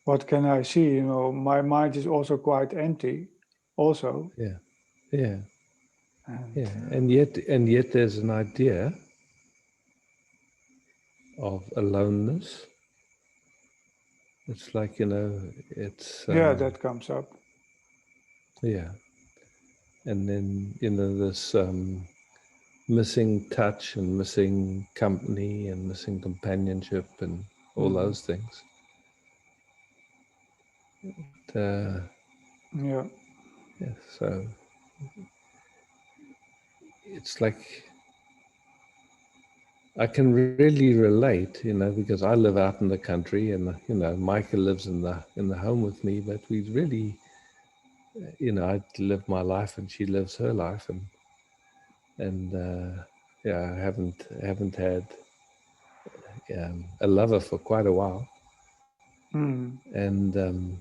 What can I see? You know, my mind is also quite empty, also. Yeah. Yeah. And, Yeah. And yet there's an idea of aloneness. It's like, it's yeah, that comes up. yeah. And then, this missing touch and missing company and missing companionship and all those things. Yeah, Yeah, so it's like I can really relate, because I live out in the country, and Micah lives in the home with me, but we really, I live my life and she lives her life, and yeah, I haven't had a lover for quite a while. Mm. And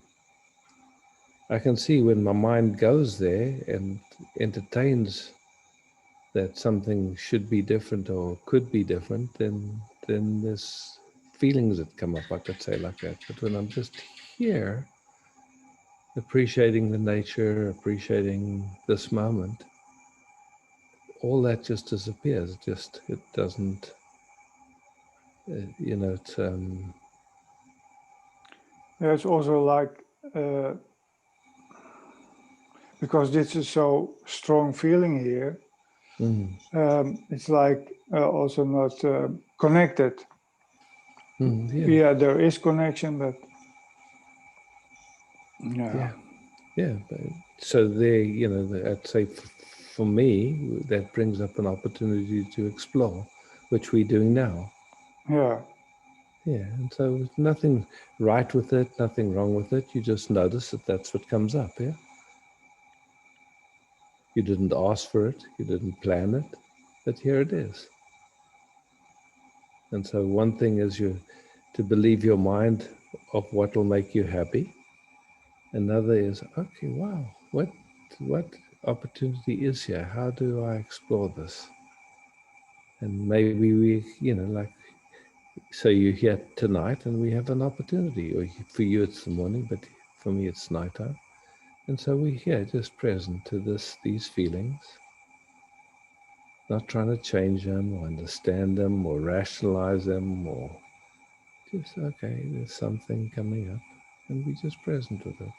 I can see when my mind goes there and entertains that something should be different or could be different, then there's feelings that come up, I could say, like that. But when I'm just here, appreciating the nature, appreciating this moment, all that just disappears. It doesn't, it's There's also like, because this is so strong feeling here, it's like also not connected. Yeah, there is connection, but yeah. But so there, I'd say for me, that brings up an opportunity to explore, which we're doing now. Yeah. Yeah, and so there's nothing right with it, nothing wrong with it. You just notice that that's what comes up, yeah? You didn't ask for it, you didn't plan it, but here it is. And so one thing is to believe your mind of what will make you happy. Another is, okay, wow, what opportunity is here? How do I explore this? And maybe we, like, so you're here tonight and we have an opportunity, or for you it's the morning, but for me it's nighttime. And so we're here just present to these feelings, not trying to change them or understand them or rationalize them, or just, okay, there's something coming up and we're just present with it.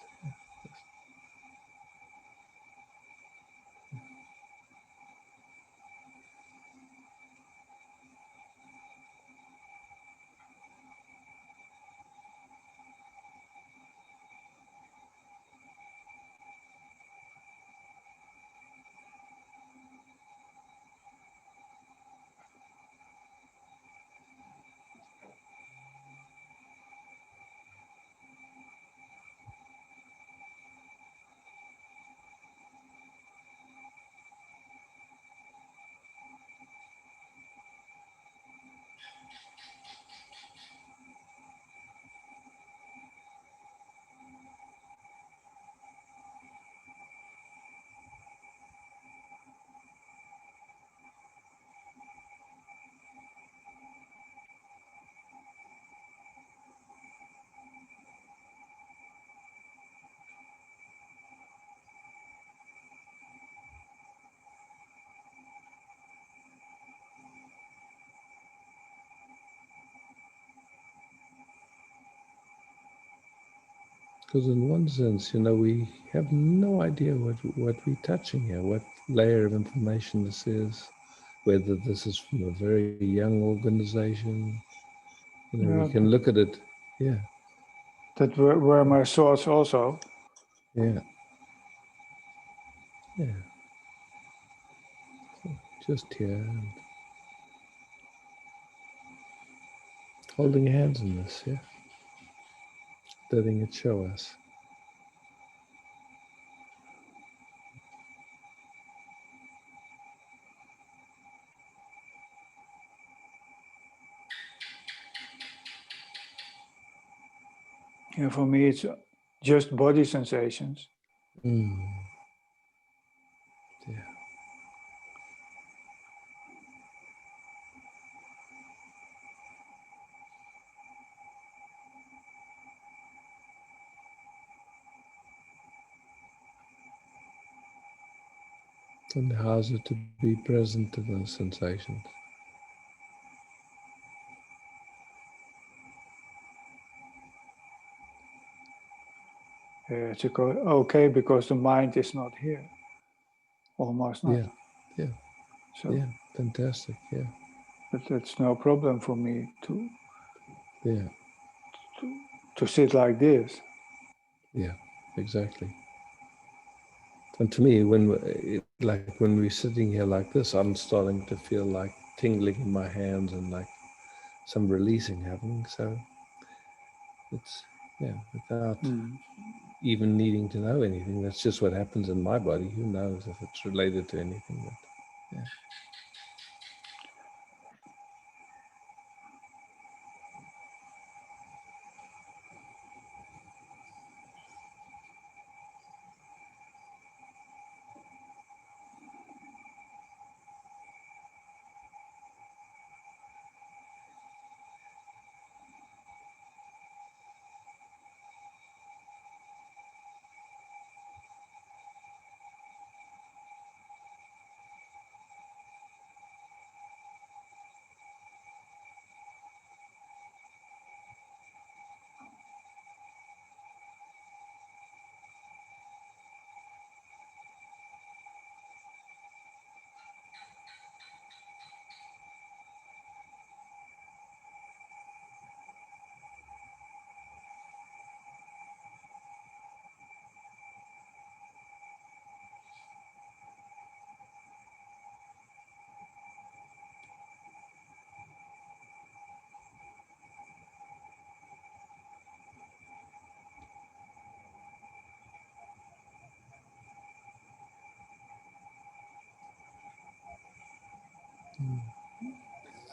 Because in one sense, we have no idea what we're touching here, what layer of information this is, whether this is from a very young organization. We can look at it, yeah. That were my thoughts also. Yeah. Yeah. So just here, and holding hands in this, yeah. Letting it show us. Yeah, for me, it's just body sensations. Yeah. And how's it to be present to those sensations? It's okay because the mind is not here. Almost not. Yeah. So, yeah, fantastic, yeah. But it's no problem for me to sit like this. Yeah, exactly. And to me, when we're sitting here like this, I'm starting to feel like tingling in my hands and like some releasing happening. So it's, without even needing to know anything, that's just what happens in my body. Who knows if it's related to anything? But, yeah.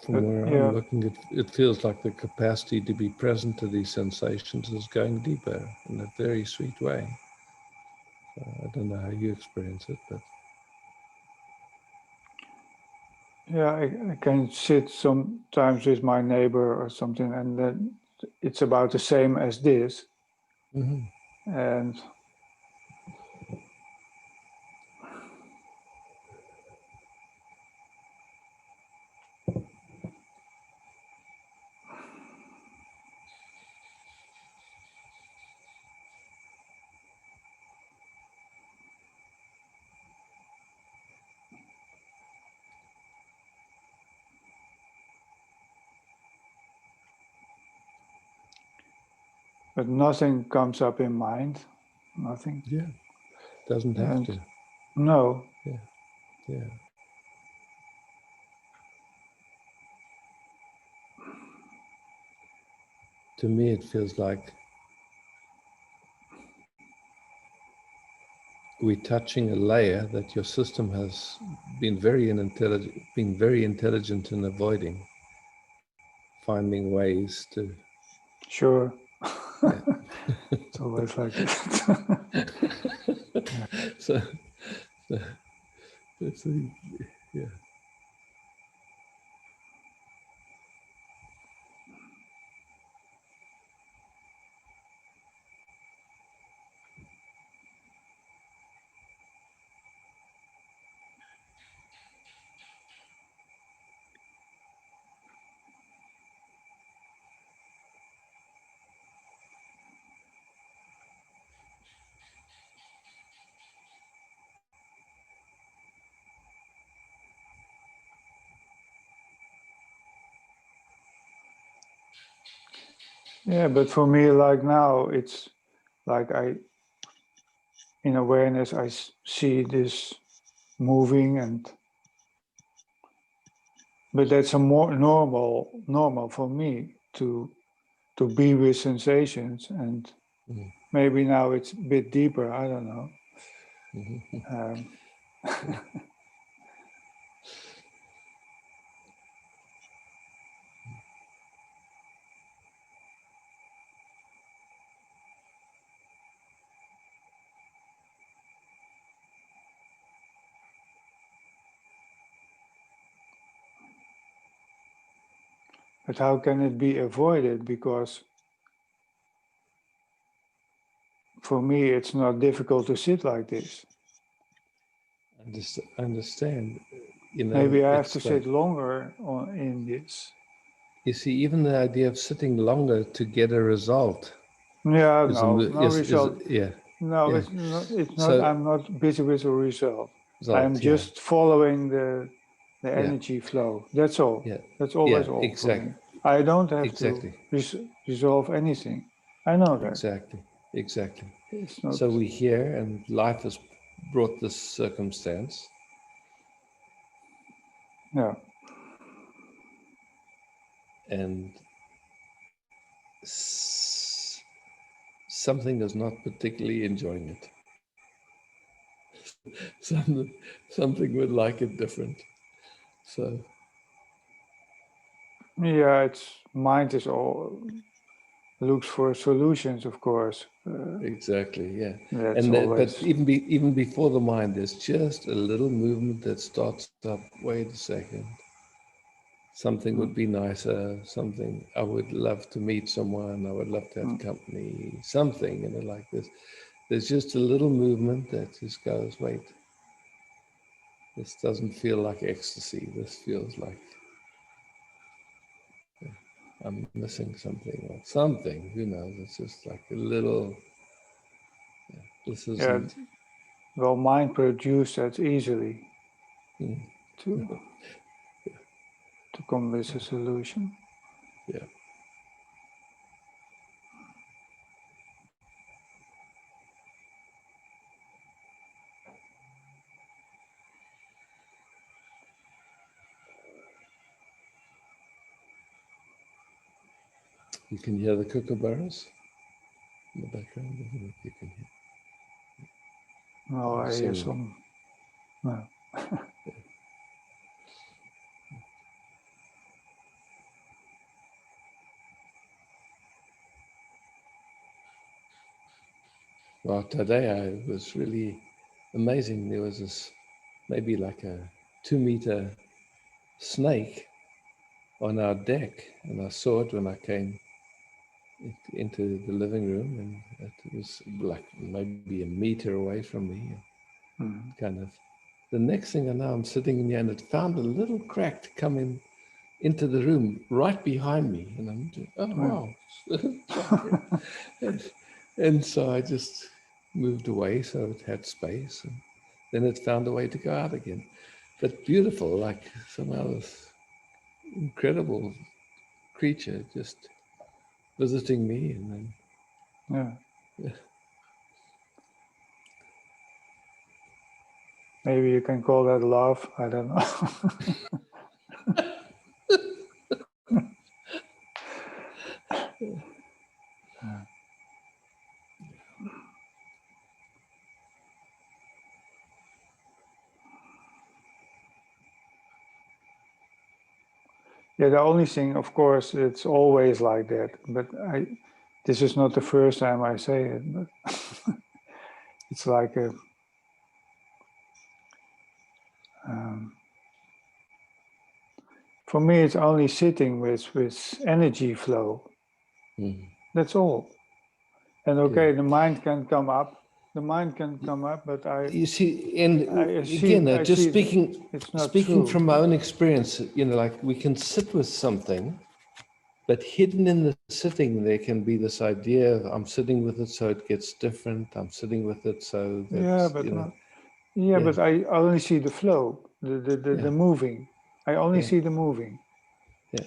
From where yeah. I'm looking, it feels like the capacity to be present to these sensations is going deeper in a very sweet way. I don't know how you experience it, but Yeah, I can sit sometimes with my neighbor or something, and then it's about the same as this. And but nothing comes up in mind, nothing. yeah, doesn't have And to. no, Yeah. To me, it feels like we're touching a layer that your system has been very intelligent in avoiding, finding ways to. sure. Yeah. It's always like that. so it's yeah. Yeah, but for me, like now, it's like in awareness, I see this moving, but that's a more normal for me to be with sensations, and maybe now it's a bit deeper. I don't know. But how can it be avoided? Because for me, it's not difficult to sit like this. Understand. You know, Maybe I have to it's sit like, longer in this. you see, even the idea of sitting longer to get a result. Yeah, is no result. yeah. No, Yeah. it's not. It's not. So, I'm not busy with the result. I'm yeah. just following the energy flow. That's all. Yeah. That's always Yeah, all for exactly. me. I don't have Exactly. to resolve anything. I know that. Exactly. It's not. So we're here, and life has brought this circumstance. Yeah. And something is not particularly enjoying it. something would like it different. So. Yeah, it's mind is all looks for solutions, of course. Exactly, yeah. That's But always. even before the mind, there's just a little movement that starts up. Wait a second. Something would be nicer. Something I would love to meet someone. I would love to have company. Something, like this. There's just a little movement that just goes, wait. This doesn't feel like ecstasy. This feels like I'm missing something or something. Who knows? It's just like a little. Yeah, this isn't. Well, mind produce that easily to come with a solution. Yeah. You can hear the kookaburras in the background. I don't know if you can hear. No, I hear some. No. Well, today I was really amazing. There was this maybe like a 2-meter snake on our deck, and I saw it when I came into the living room, and it was like maybe a meter away from me. Kind of. The next thing I know, I'm sitting in here, and it found a little crack to come into the room right behind me, and I'm just, oh wow. And so I just moved away so it had space, and then it found a way to go out again. But beautiful, like somehow this incredible creature just visiting me, and then Yeah. Maybe you can call that love. I don't know. Yeah, the only thing, of course, it's always like that. But this is not the first time I say it. But it's like a. For me, it's only sitting with energy flow. That's all. And okay, the mind can come up. The mind can come up, but you see, and again, just speaking true. from my own experience, like we can sit with something, but hidden in the sitting, there can be this idea of I'm sitting with it so it gets different. I'm sitting with it so that, yeah, but but I only see the flow, the moving. I only see the moving. Yeah.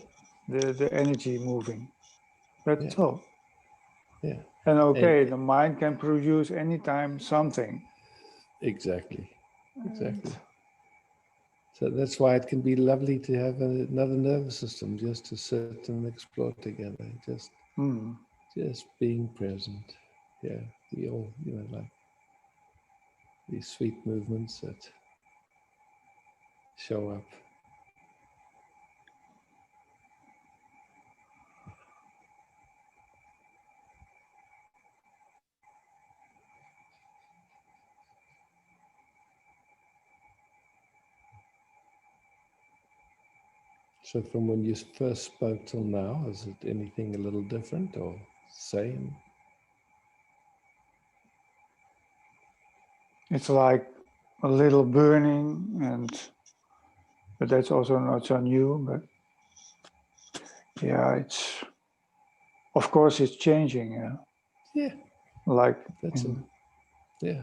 The energy moving. That's all. Yeah. And okay, the mind can produce anytime something. Exactly. So that's why it can be lovely to have another nervous system, just to sit and explore together, just being present. Yeah, we all, like these sweet movements that show up. So from when you first spoke till now, is it anything a little different or same? It's like a little burning, but that's also not so new. But yeah, of course it's changing. Yeah. Like that's yeah.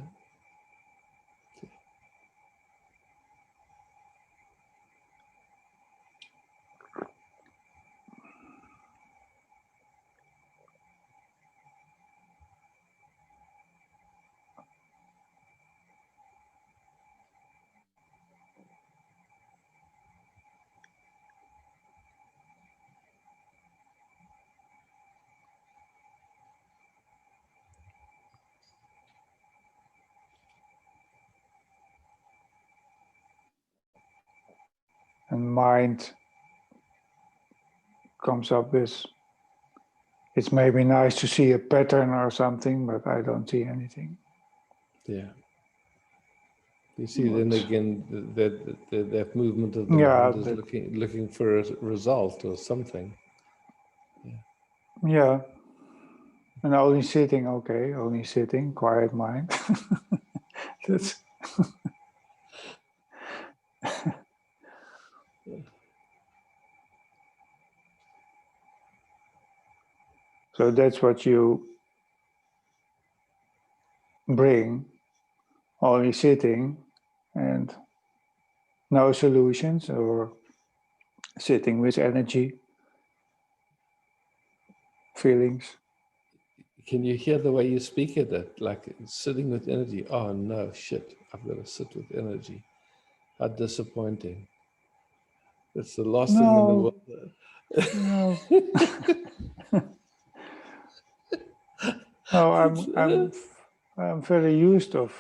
and mind comes up with, it's maybe nice to see a pattern or something, but I don't see anything. Yeah. You see, then again, that movement of the mind is looking for a result or something. Yeah. And only sitting, okay, only sitting, quiet mind. That's so that's what you bring, only sitting and no solutions, or sitting with energy, feelings. Can you hear the way you speak it? That like sitting with energy. Oh no, shit! I've got to sit with energy. How disappointing! It's the last thing in the world. No. No, I'm very used of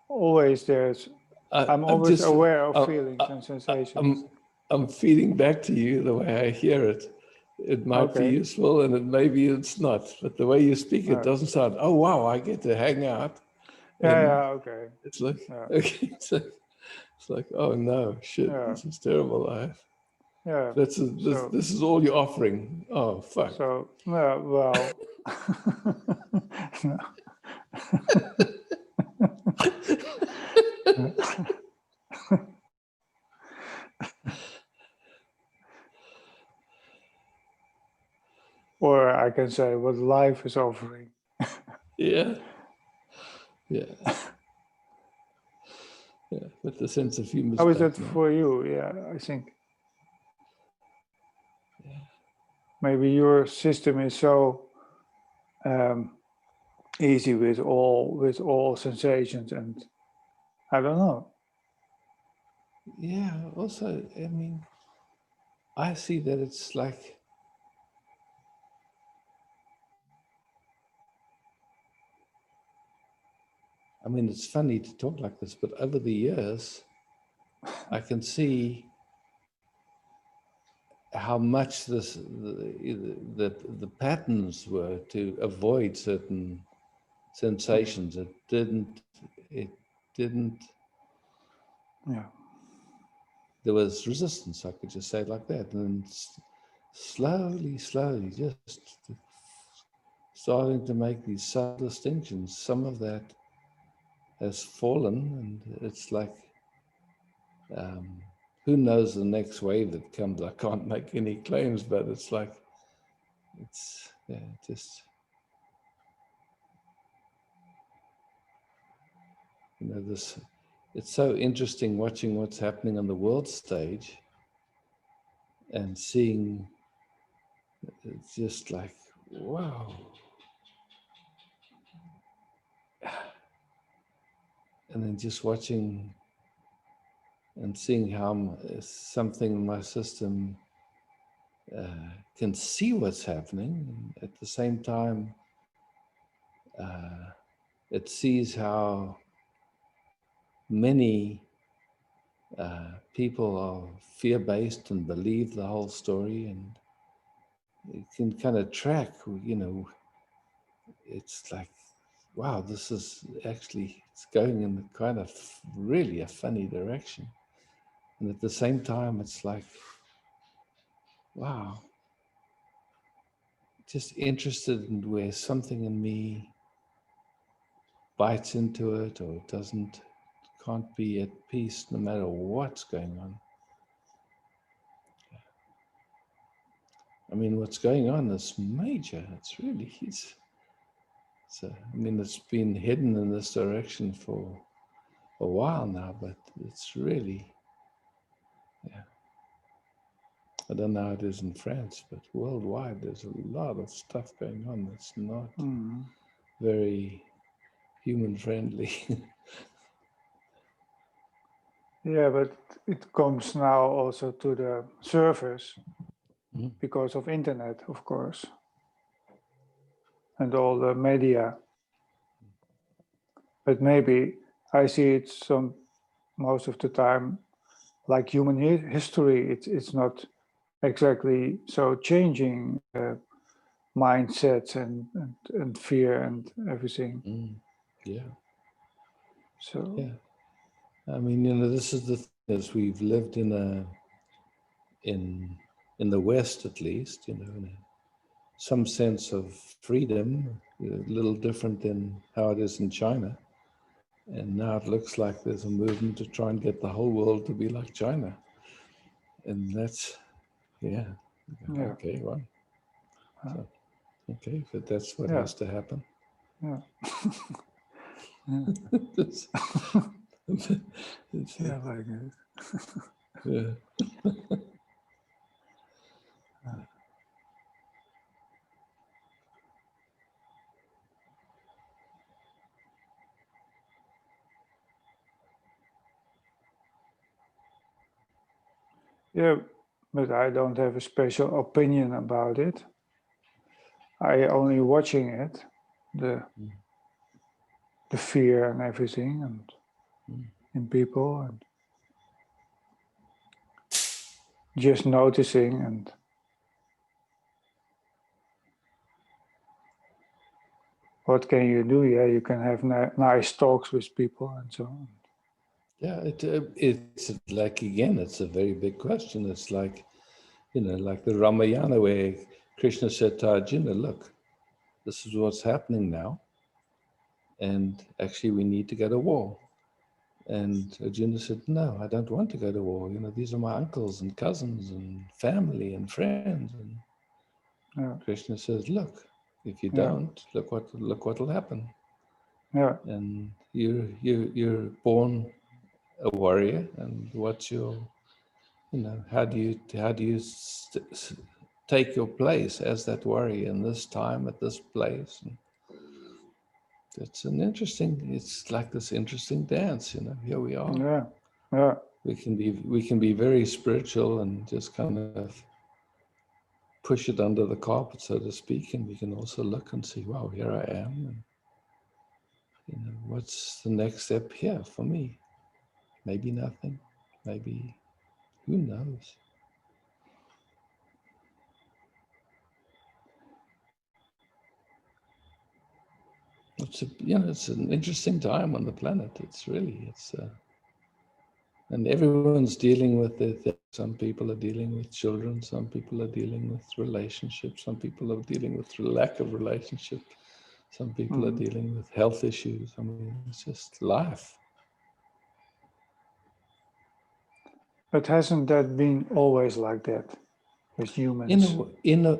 always there's. I'm always just, aware of feelings and sensations. I'm feeding back to you the way I hear it. it might be Okay. useful and maybe it's not. But the way you speak, it Right. doesn't sound, oh, wow, I get to hang out. Yeah, And yeah, okay. it's like, Yeah. okay, it's like, oh no, shit, Yeah. this is terrible. Yeah. This So, is all you're offering. Oh, fuck. so yeah, well, or I can say what life is offering. Yeah. Yeah. Yeah. But the sense of humor. How is that for you? Yeah, I think maybe your system is so easy with all sensations, and I don't know. Yeah. Also, I mean, I see that it's like, I mean, it's funny to talk like this, but over the years, I can see how much the patterns were to avoid certain sensations. It didn't, Yeah. there was resistance, I could just say it like that. And then slowly, just starting to make these subtle distinctions. Some of that has fallen, and it's like, who knows the next wave that comes? I can't make any claims, but it's like, it's just, this. It's so interesting watching what's happening on the world stage and seeing. It's just like, wow. And then just watching and seeing how something in my system can see what's happening. And at the same time, it sees how many people are fear-based and believe the whole story, and it can kind of track, it's like, wow, this is actually, it's going in kind of really a funny direction. And at the same time, it's like, wow, just interested in where something in me bites into it or can't be at peace no matter what's going on. I mean, what's going on is major. It's really, it's been hidden in this direction for a while now, but it's really, yeah. I don't know how it is in France, but worldwide, there's a lot of stuff going on that's not very human friendly. Yeah, but it comes now also to the surface because of internet, of course, and all the media. But maybe I see it most of the time like human history. It's not exactly so changing mindsets and fear and everything. Yeah. So yeah. I mean, this is the thing, is we've lived in the West, at least, in some sense of freedom, a little different than how it is in China. And now it looks like there's a movement to try and get the whole world to be like China. And that's, yeah. Okay, well. So, okay, but that's what has to happen. Yeah. it's, yeah, like it. Yeah. Yeah, but I don't have a special opinion about it. I only watching it, the fear and everything, and in people, and just noticing, and what can you do? Yeah, you can have nice talks with people and so on. Yeah, it's like, again, it's a very big question. It's like, like the Ramayana, where Krishna said to Arjuna, look, this is what's happening now. And actually, we need to go to war. And Arjuna said, no, I don't want to go to war. These are my uncles and cousins and family and friends. And Yeah. Krishna says, look, if you Yeah. don't, look what will happen. Yeah. And you're born a warrior, and what's your, how do you take your place as that warrior in this time at this place? And it's like this interesting dance. Here we are. Yeah. Yeah. We can be very spiritual and just kind of push it under the carpet, so to speak, and we can also look and see, wow, here I am, and what's the next step here for me? Maybe nothing, maybe, who knows? It's an interesting time on the planet. And everyone's dealing with it. Some people are dealing with children. Some people are dealing with relationships. Some people are dealing with lack of relationship. Some people are dealing with health issues. I mean, it's just life. But hasn't that been always like that with humans? In a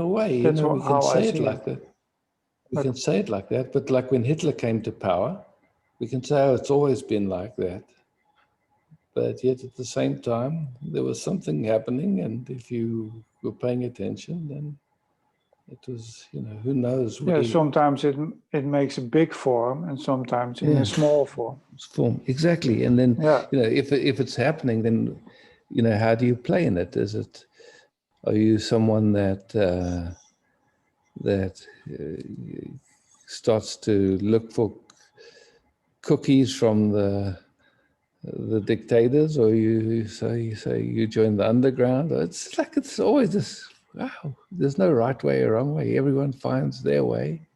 way, That's we can how I say it see like it. that. We can say it like that, but like when Hitler came to power, we can say, oh, it's always been like that. But yet at the same time, there was something happening, and if you were paying attention, then it was, who knows? Yeah, sometimes it makes a big form, and sometimes in a small form. Exactly. And then, Yeah. if it's happening, then, how do you play in it? Are you someone that starts to look for cookies from the dictators, or you say you join the underground? It's like, it's always this, wow, there's no right way or wrong way. Everyone finds their way.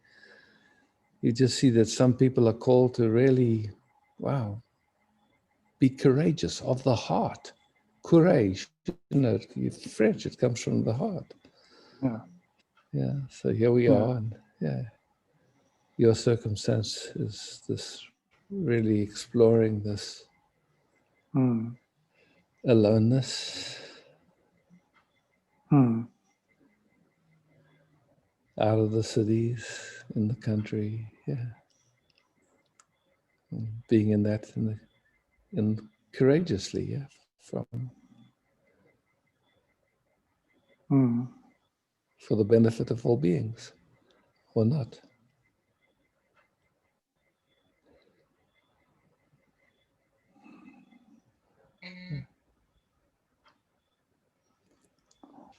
You just see that some people are called to really, wow, be courageous of the heart. Courage, French, it comes from the heart. Yeah. Yeah, so here we are, and your circumstance is this really exploring this aloneness. Out of the cities, in the country, and being in that, in courageously, for the benefit of all beings, or not.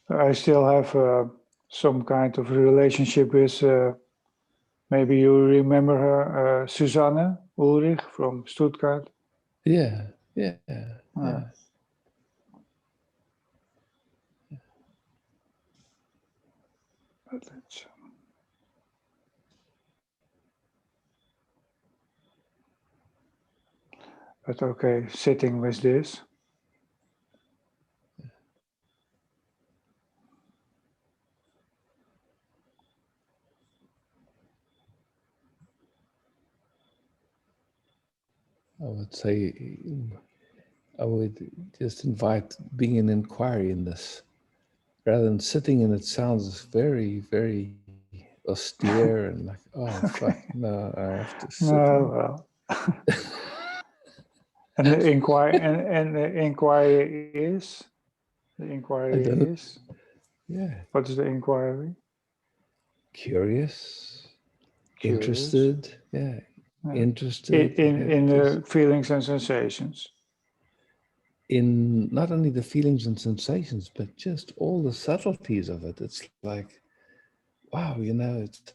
I still have some kind of relationship with, maybe you remember her, Susanne Ulrich from Stuttgart. Yeah. But okay, sitting with this. I would say, I would just invite being an inquiry in this, rather than sitting, and it sounds very, very austere and like, oh, fuck, no, I have to sit. No, well. And the inquiry and the inquiry is? The inquiry is? Yeah. What is the inquiry? Curious. Interested. Yeah. Interested. In the feelings and sensations. In not only the feelings and sensations, but just all the subtleties of it. It's like, wow, it's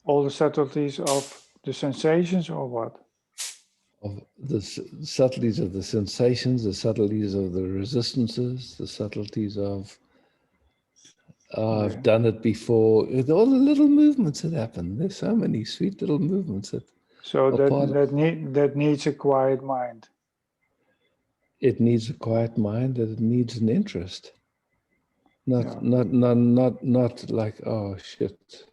all the subtleties of the sensations, or what? Of the subtleties of the sensations, the subtleties of the resistances, the subtleties of I've done it before. With all the little movements that happen. There's so many sweet little movements that. So Well, that needs a quiet mind. It needs a quiet mind, and it needs an interest. Not like, oh shit.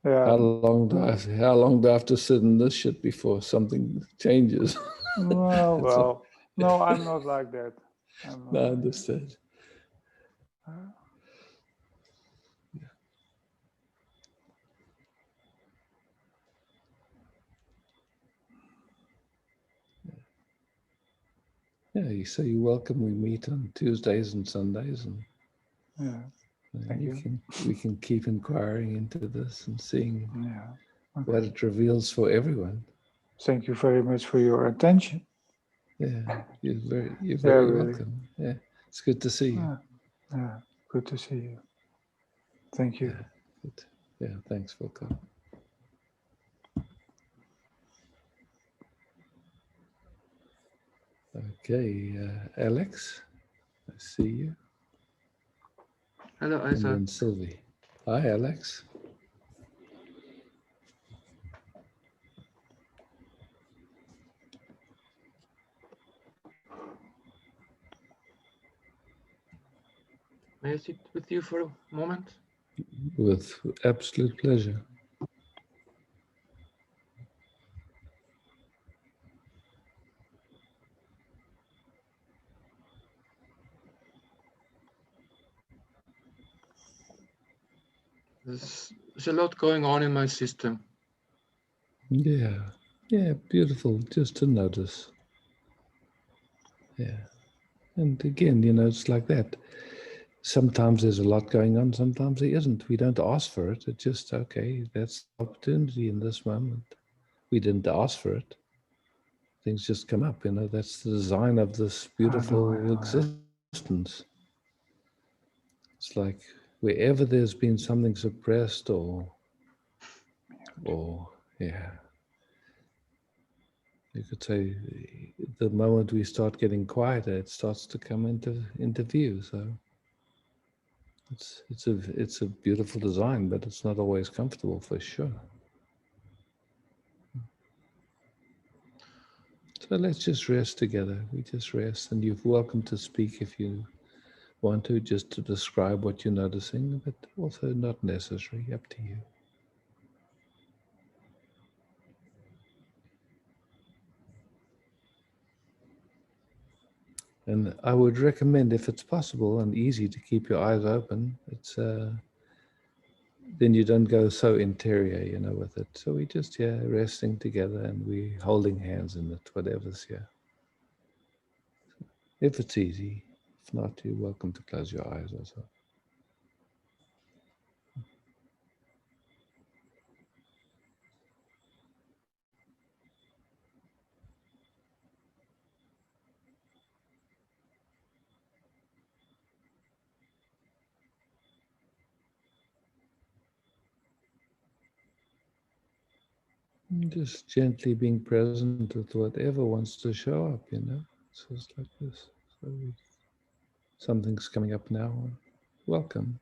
Yeah. How long do I have to sit in this shit before something changes? Well, no, I'm not like that. I'm not I like understand. that. Yeah, so you're welcome. We meet on Tuesdays and Sundays, and Yeah. Thank you. we can keep inquiring into this and seeing Okay. what it reveals for everyone. Thank you very much for your attention. Yeah, you're very really. welcome. Yeah, it's good to see you. Yeah, good to see you. Thank you. Yeah, good. Yeah, thanks, Volker. Okay, Alex, I see you. Hello, And Isaac. then Sylvie. Hi, Alex. May I sit with you for a moment? With absolute pleasure. There's a lot going on in my system. Yeah, beautiful just to notice. Yeah, and again, it's like that. Sometimes there's a lot going on, sometimes there isn't. We don't ask for it. It's just, okay, that's the opportunity in this moment. We didn't ask for it. Things just come up, that's the design of this beautiful existence. It's like wherever there's been something suppressed or yeah, you could say the moment we start getting quieter, it starts to come into view. So it's a beautiful design, but it's not always comfortable for sure. So let's just rest together. We just rest, and you're welcome to speak if you want to, just to describe what you're noticing, but also not necessary, up to you. And I would recommend, if it's possible and easy, to keep your eyes open. It's then you don't go so interior, with it. So we just resting together, and we holding hands in it, whatever's here. If it's easy. If not, you're welcome to close your eyes also. Just gently being present with whatever wants to show up, It's just like this. So something's coming up now. Welcome.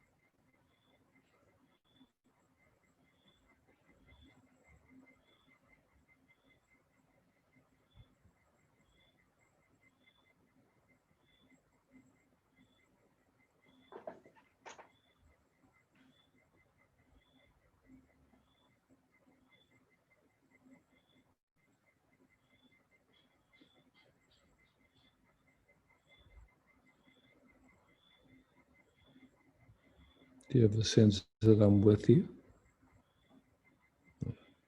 Do you have a sense that I'm with you?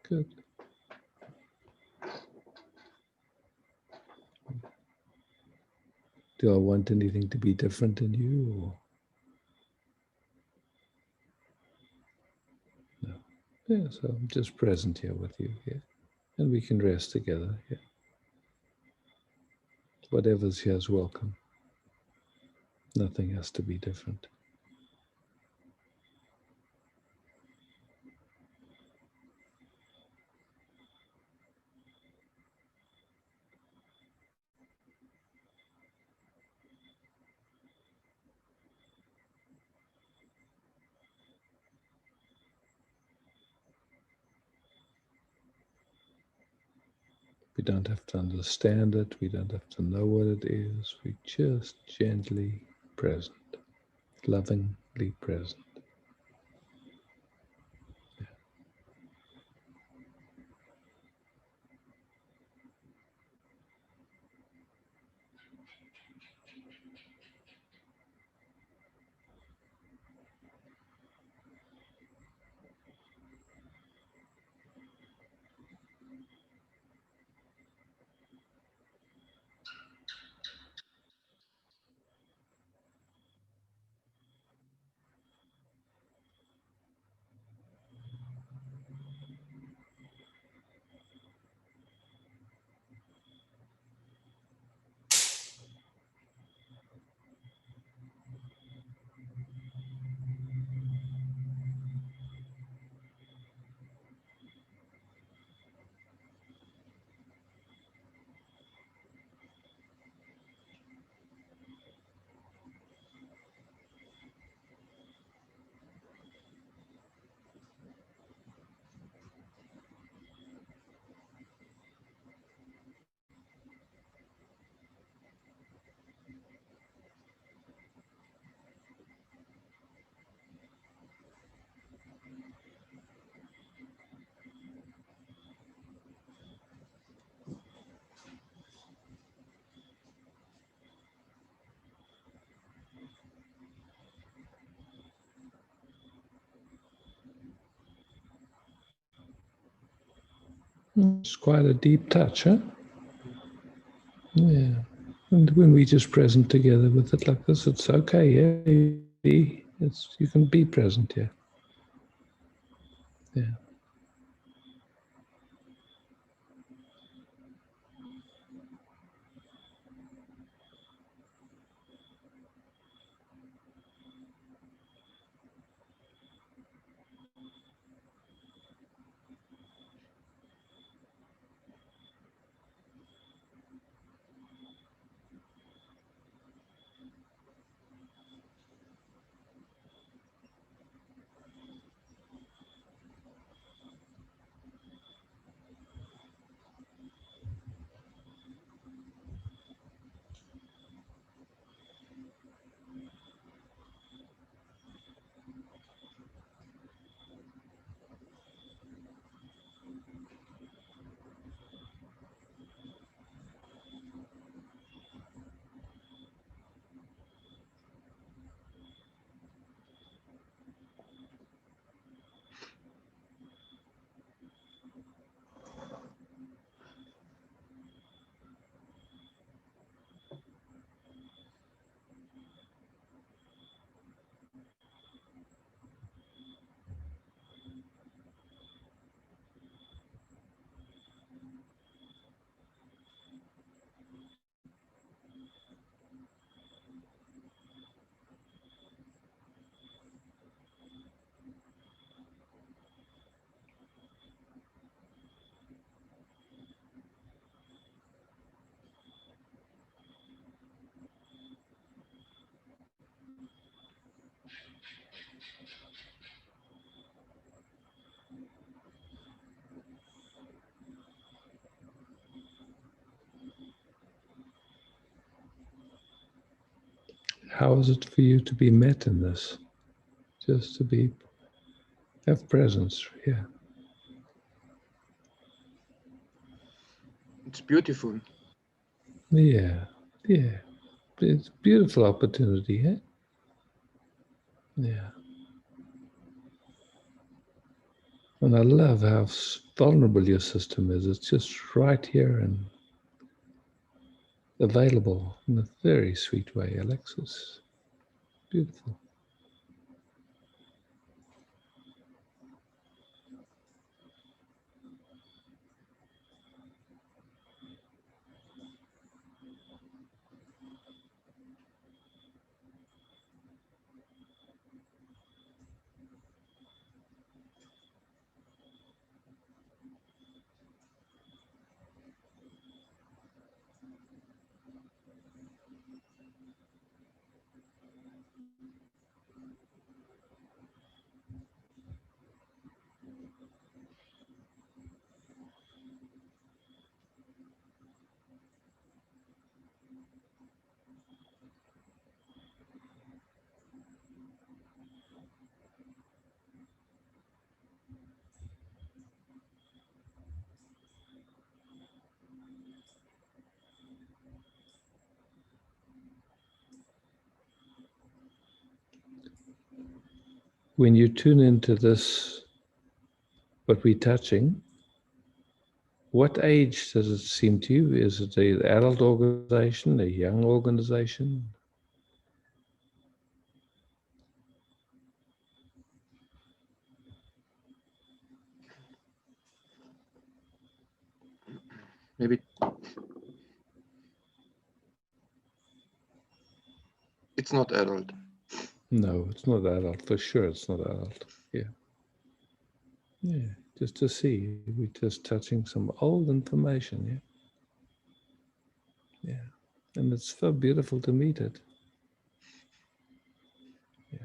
Good. Do I want anything to be different in you? Or? No. Yeah, so I'm just present here with you. Yeah. And we can rest together. Yeah. Whatever's here is welcome. Nothing has to be different. We don't have to understand it. We don't have to know what it is. We just gently present, lovingly present. It's quite a deep touch, huh? Yeah. And when we just present together with it like this, it's okay, yeah. You can be present, yeah. Yeah. How is it for you to be met in this? Just to have presence, yeah. It's beautiful. Yeah, yeah. It's a beautiful opportunity, eh? Yeah. And I love how vulnerable your system is. It's just right here and available in a very sweet way, Alexis. Beautiful. when you tune into this, what we're touching, what age does it seem to you? Is it an adult organization, a young organization? Maybe it's not adult. No, it's not adult. For sure, it's not adult. Yeah. Yeah, just to see. We're just touching some old information. Yeah. Yeah. And it's so beautiful to meet it. Yeah.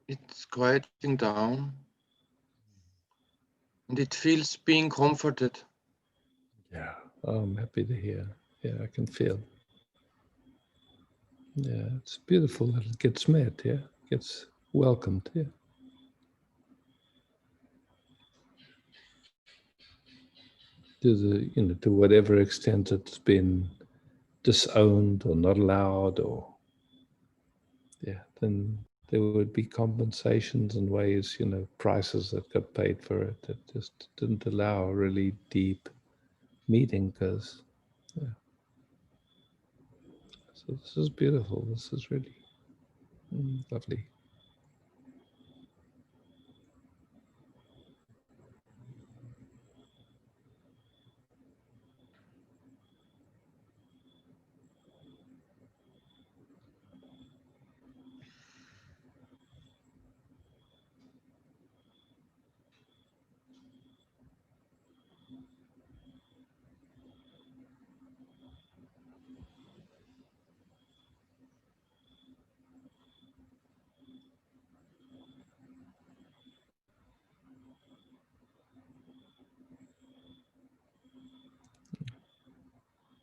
It's quieting down and it feels being comforted. Yeah. Oh, I'm happy to hear. Yeah, I can feel. Yeah, it's beautiful that it gets met. Yeah, gets welcomed. Yeah. To the, to whatever extent it's been disowned or not allowed, or yeah, then there would be compensations and ways, prices that got paid for it that just didn't allow a really deep meeting. Because yeah, so this is beautiful. This is really lovely.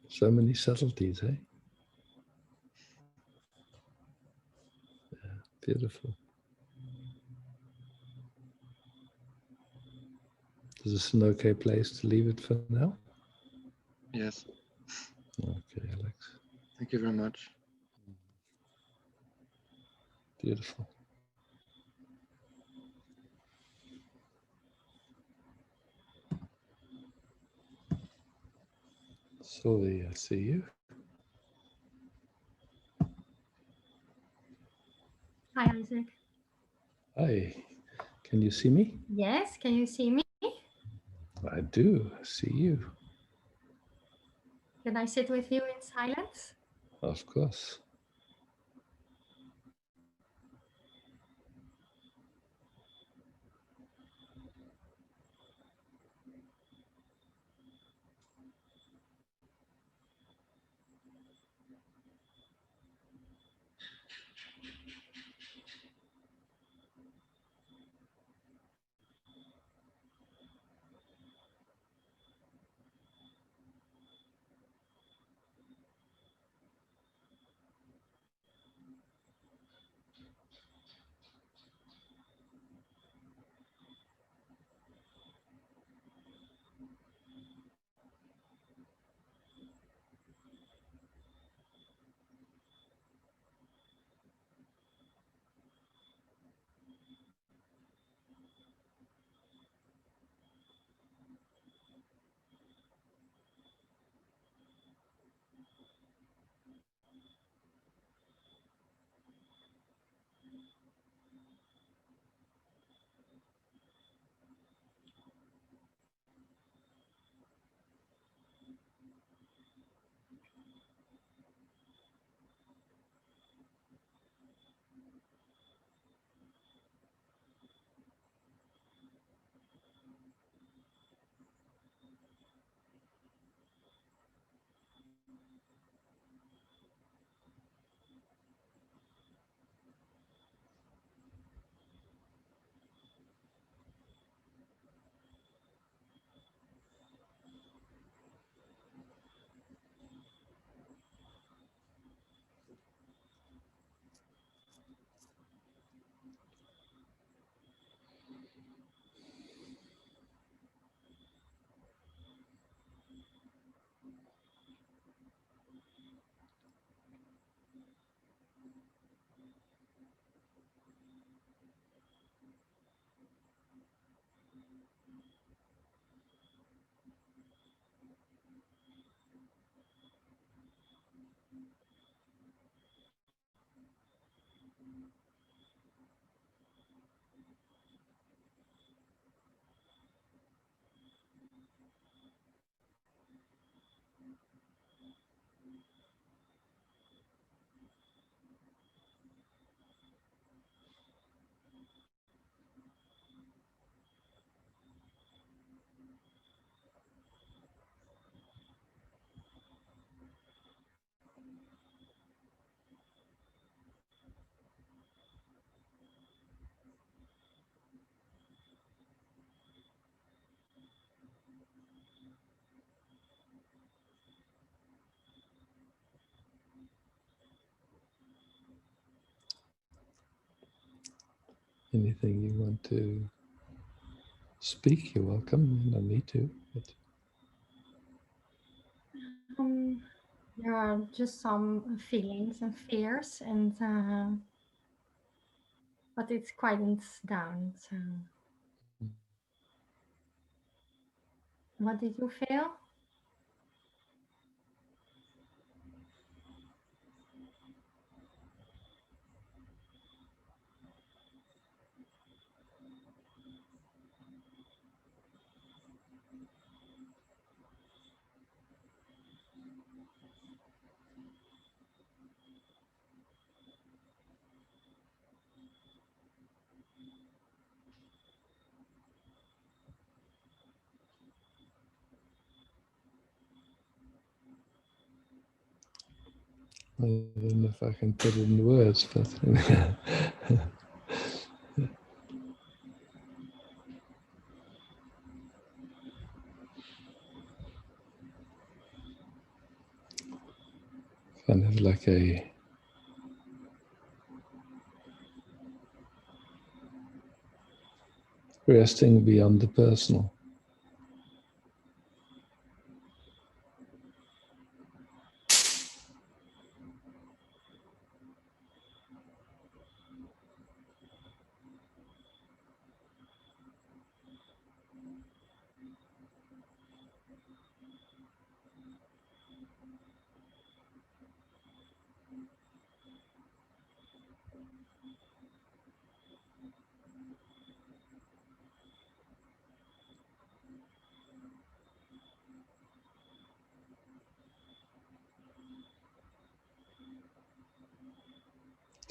So many subtleties, eh? Yeah, beautiful. Is this an okay place to leave it for now? Yes. Okay, Alex. Thank you very much. Beautiful. Sylvie, I see you. Hi, Isaac. Hi. Can you see me? Yes, can you see me? do. I see you. Can I sit with you in silence? Of course. Anything you want to speak, you're welcome. You don't need to. But... There are just some feelings and fears, and but it's quietens down. So, what did you feel? I don't know if I can put it in words, but kind of like a resting beyond the personal.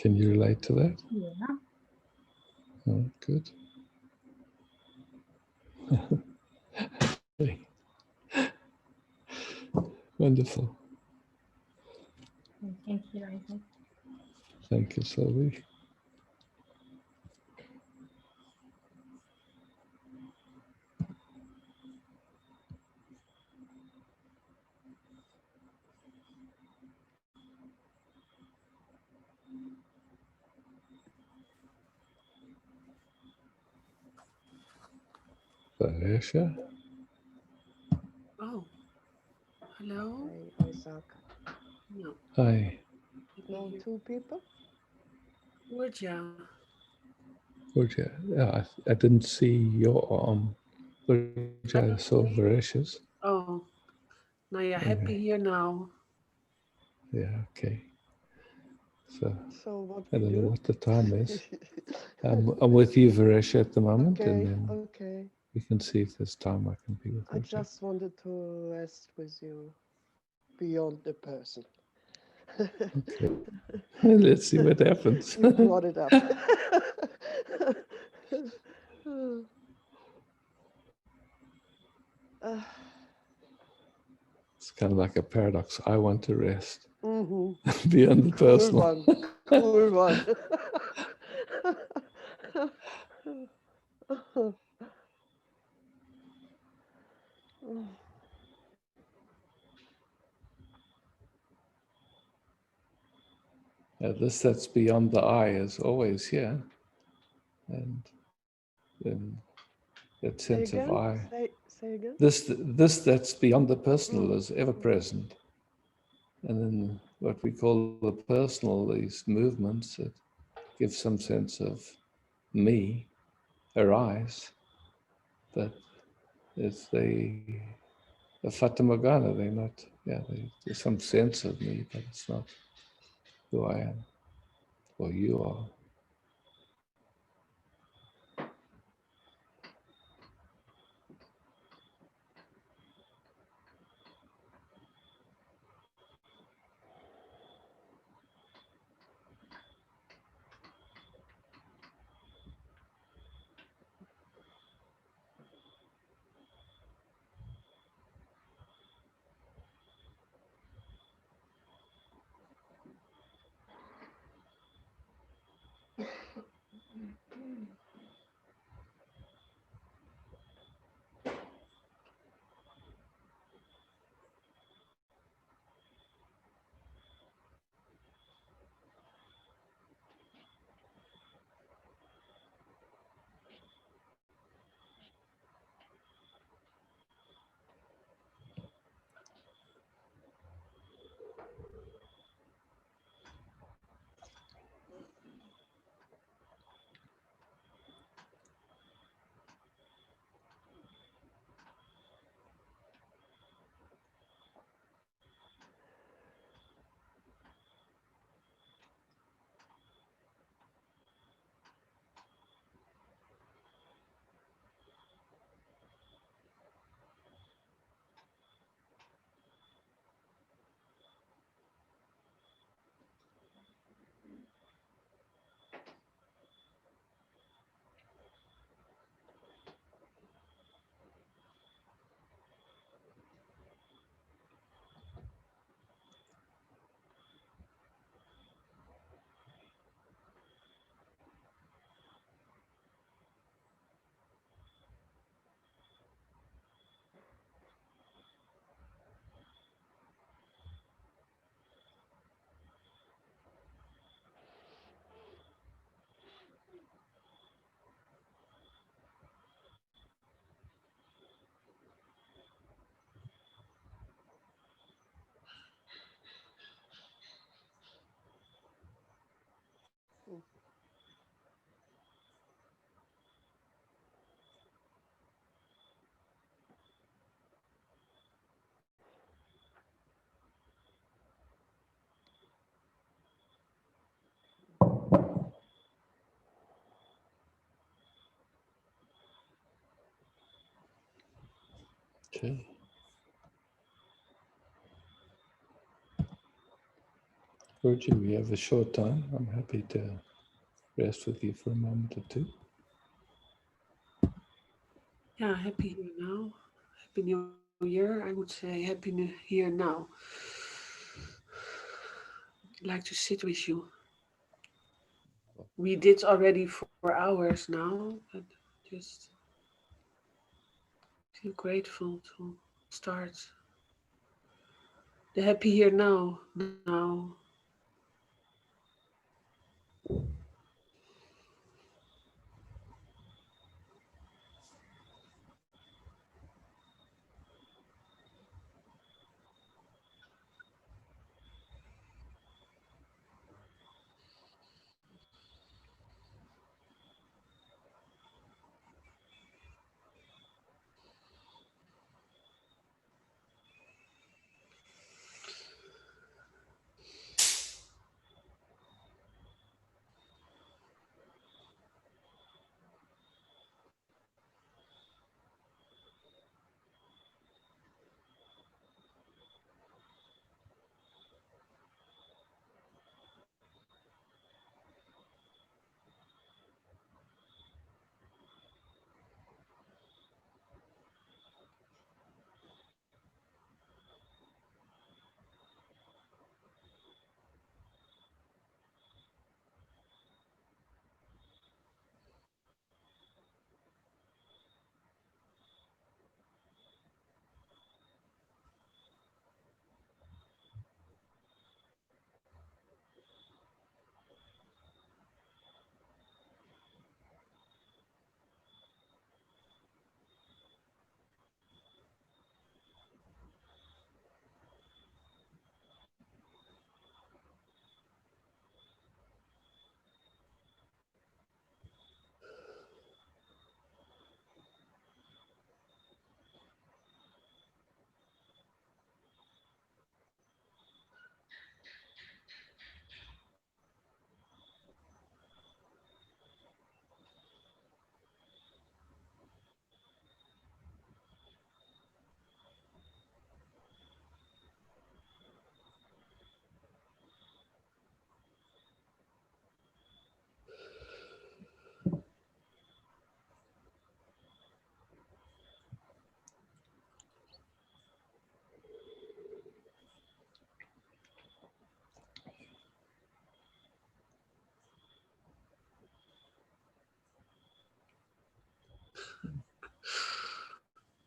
Can you relate to that? Yeah. Oh, good. Wonderful. Thank you, Isaac. Thank you, Sylvie. Varesha? Oh, hello. Hi, Isaac. No, Hi. No, two people? Urja. Urja. Yeah, I didn't see your arm. Urja, I saw Varesha's. Oh, nou ja, Okay. happy here now. Yeah, okay. So So what I we don't know do? what the time is. I'm with you, Varesha, at the moment, and Okay, then okay. we can see if there's time I can be with I Urja. just wanted to rest with you beyond the person. Okay. Let's see what happens. You brought it up. It's kind of like a paradox. I want to rest Mm-hmm. beyond the Cool personal. one. Cool one. This that's beyond the I is always here. And then that Say sense of again? I. Say again? This that's beyond the personal is ever present. And then what we call the personal, these movements that give some sense of me arise, but it's the Fata Morgana, they're not, there's some sense of me, but it's not who I am or you are. Okay. Virgin, we have a short time. I'm happy to rest with you for a moment or two. Yeah, happy here now. Happy New Year. I would say happy new here now. I'd like to sit with you. We did already 4 hours now, but just feel grateful to start the happy here now.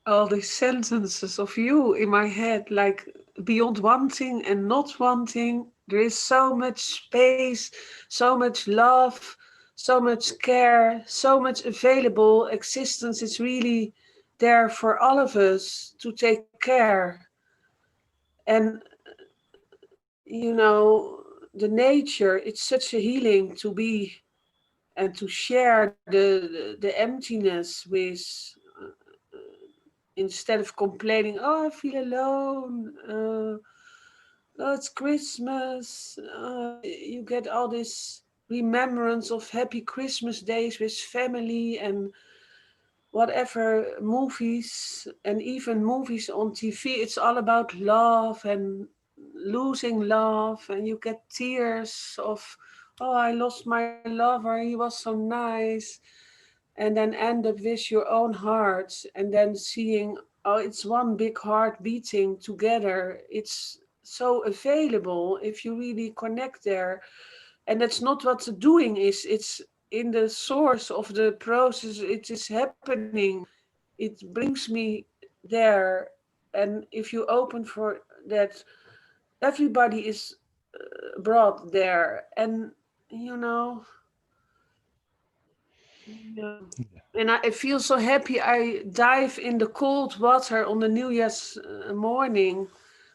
All these sentences of you in my head, like beyond wanting and not wanting, there is so much space, so much love, so much care, so much available existence. It's really there for all of us to take care. And the nature, it's such a healing to be and to share the emptiness with, instead of complaining, oh, I feel alone, oh, it's Christmas. You get all this remembrance of happy Christmas days with family and whatever movies, and even movies on TV. It's all about love and losing love, and you get tears of, oh, I lost my lover, he was so nice, and then end up with your own heart, and then seeing, oh, it's one big heart beating together. It's so available if you really connect there. And that's not what the doing is, it's in the source of the process. It is happening, it brings me there. And if you open for that, everybody is brought there. And you know yeah. And I feel so happy. I dive in the cold water on the New Year's morning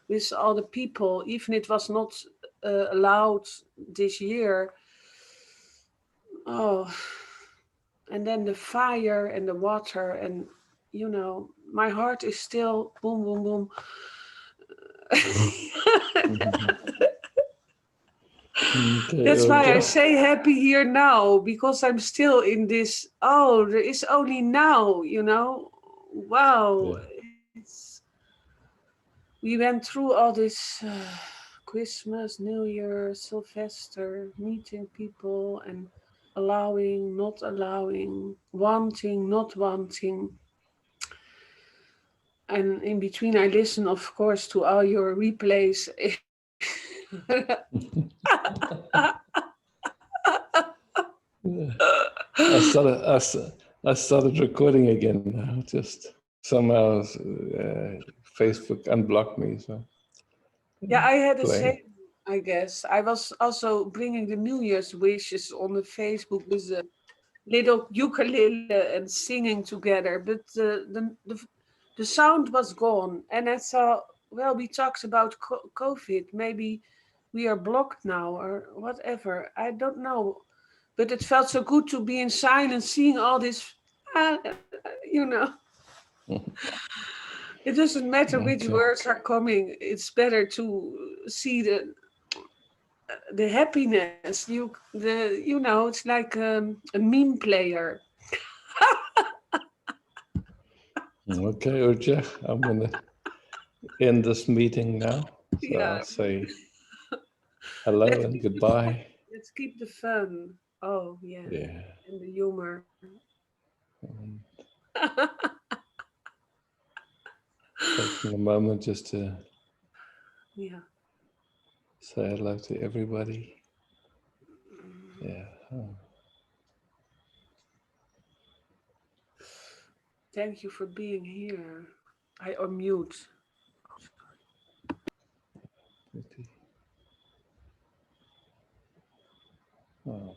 with all the people, even it was not allowed this year. Oh, and then the fire and the water, and my heart is still boom, boom, boom. Okay, That's why I okay. say happy here now, because I'm still in this, oh, there is only now, Wow. Yeah. We went through all this Christmas, New Year, Sylvester, meeting people and allowing, not allowing, wanting, not wanting. And in between, I listen, of course, to all your replays. I started recording again now. Just somehow Facebook unblocked me. So Yeah, I had the play. same, I guess. I was also bringing the New Year's wishes on the Facebook with a little ukulele and singing together, but the sound was gone. And I thought, well, we talked about COVID. Maybe we are blocked now or whatever. I don't know. But it felt so good to be in silence, seeing all this, you know. It doesn't matter which words are coming. It's better to see the happiness. You know, it's like a meme player. Okay, Urja, I'm gonna end this meeting now. So Yeah. I'll say hello and goodbye. Let's keep the fun. Oh yeah. Yeah. And the humor. Taking a moment just to Yeah. say hello to everybody. Yeah. Oh. Thank you for being here. I unmute. Pretty. Oh.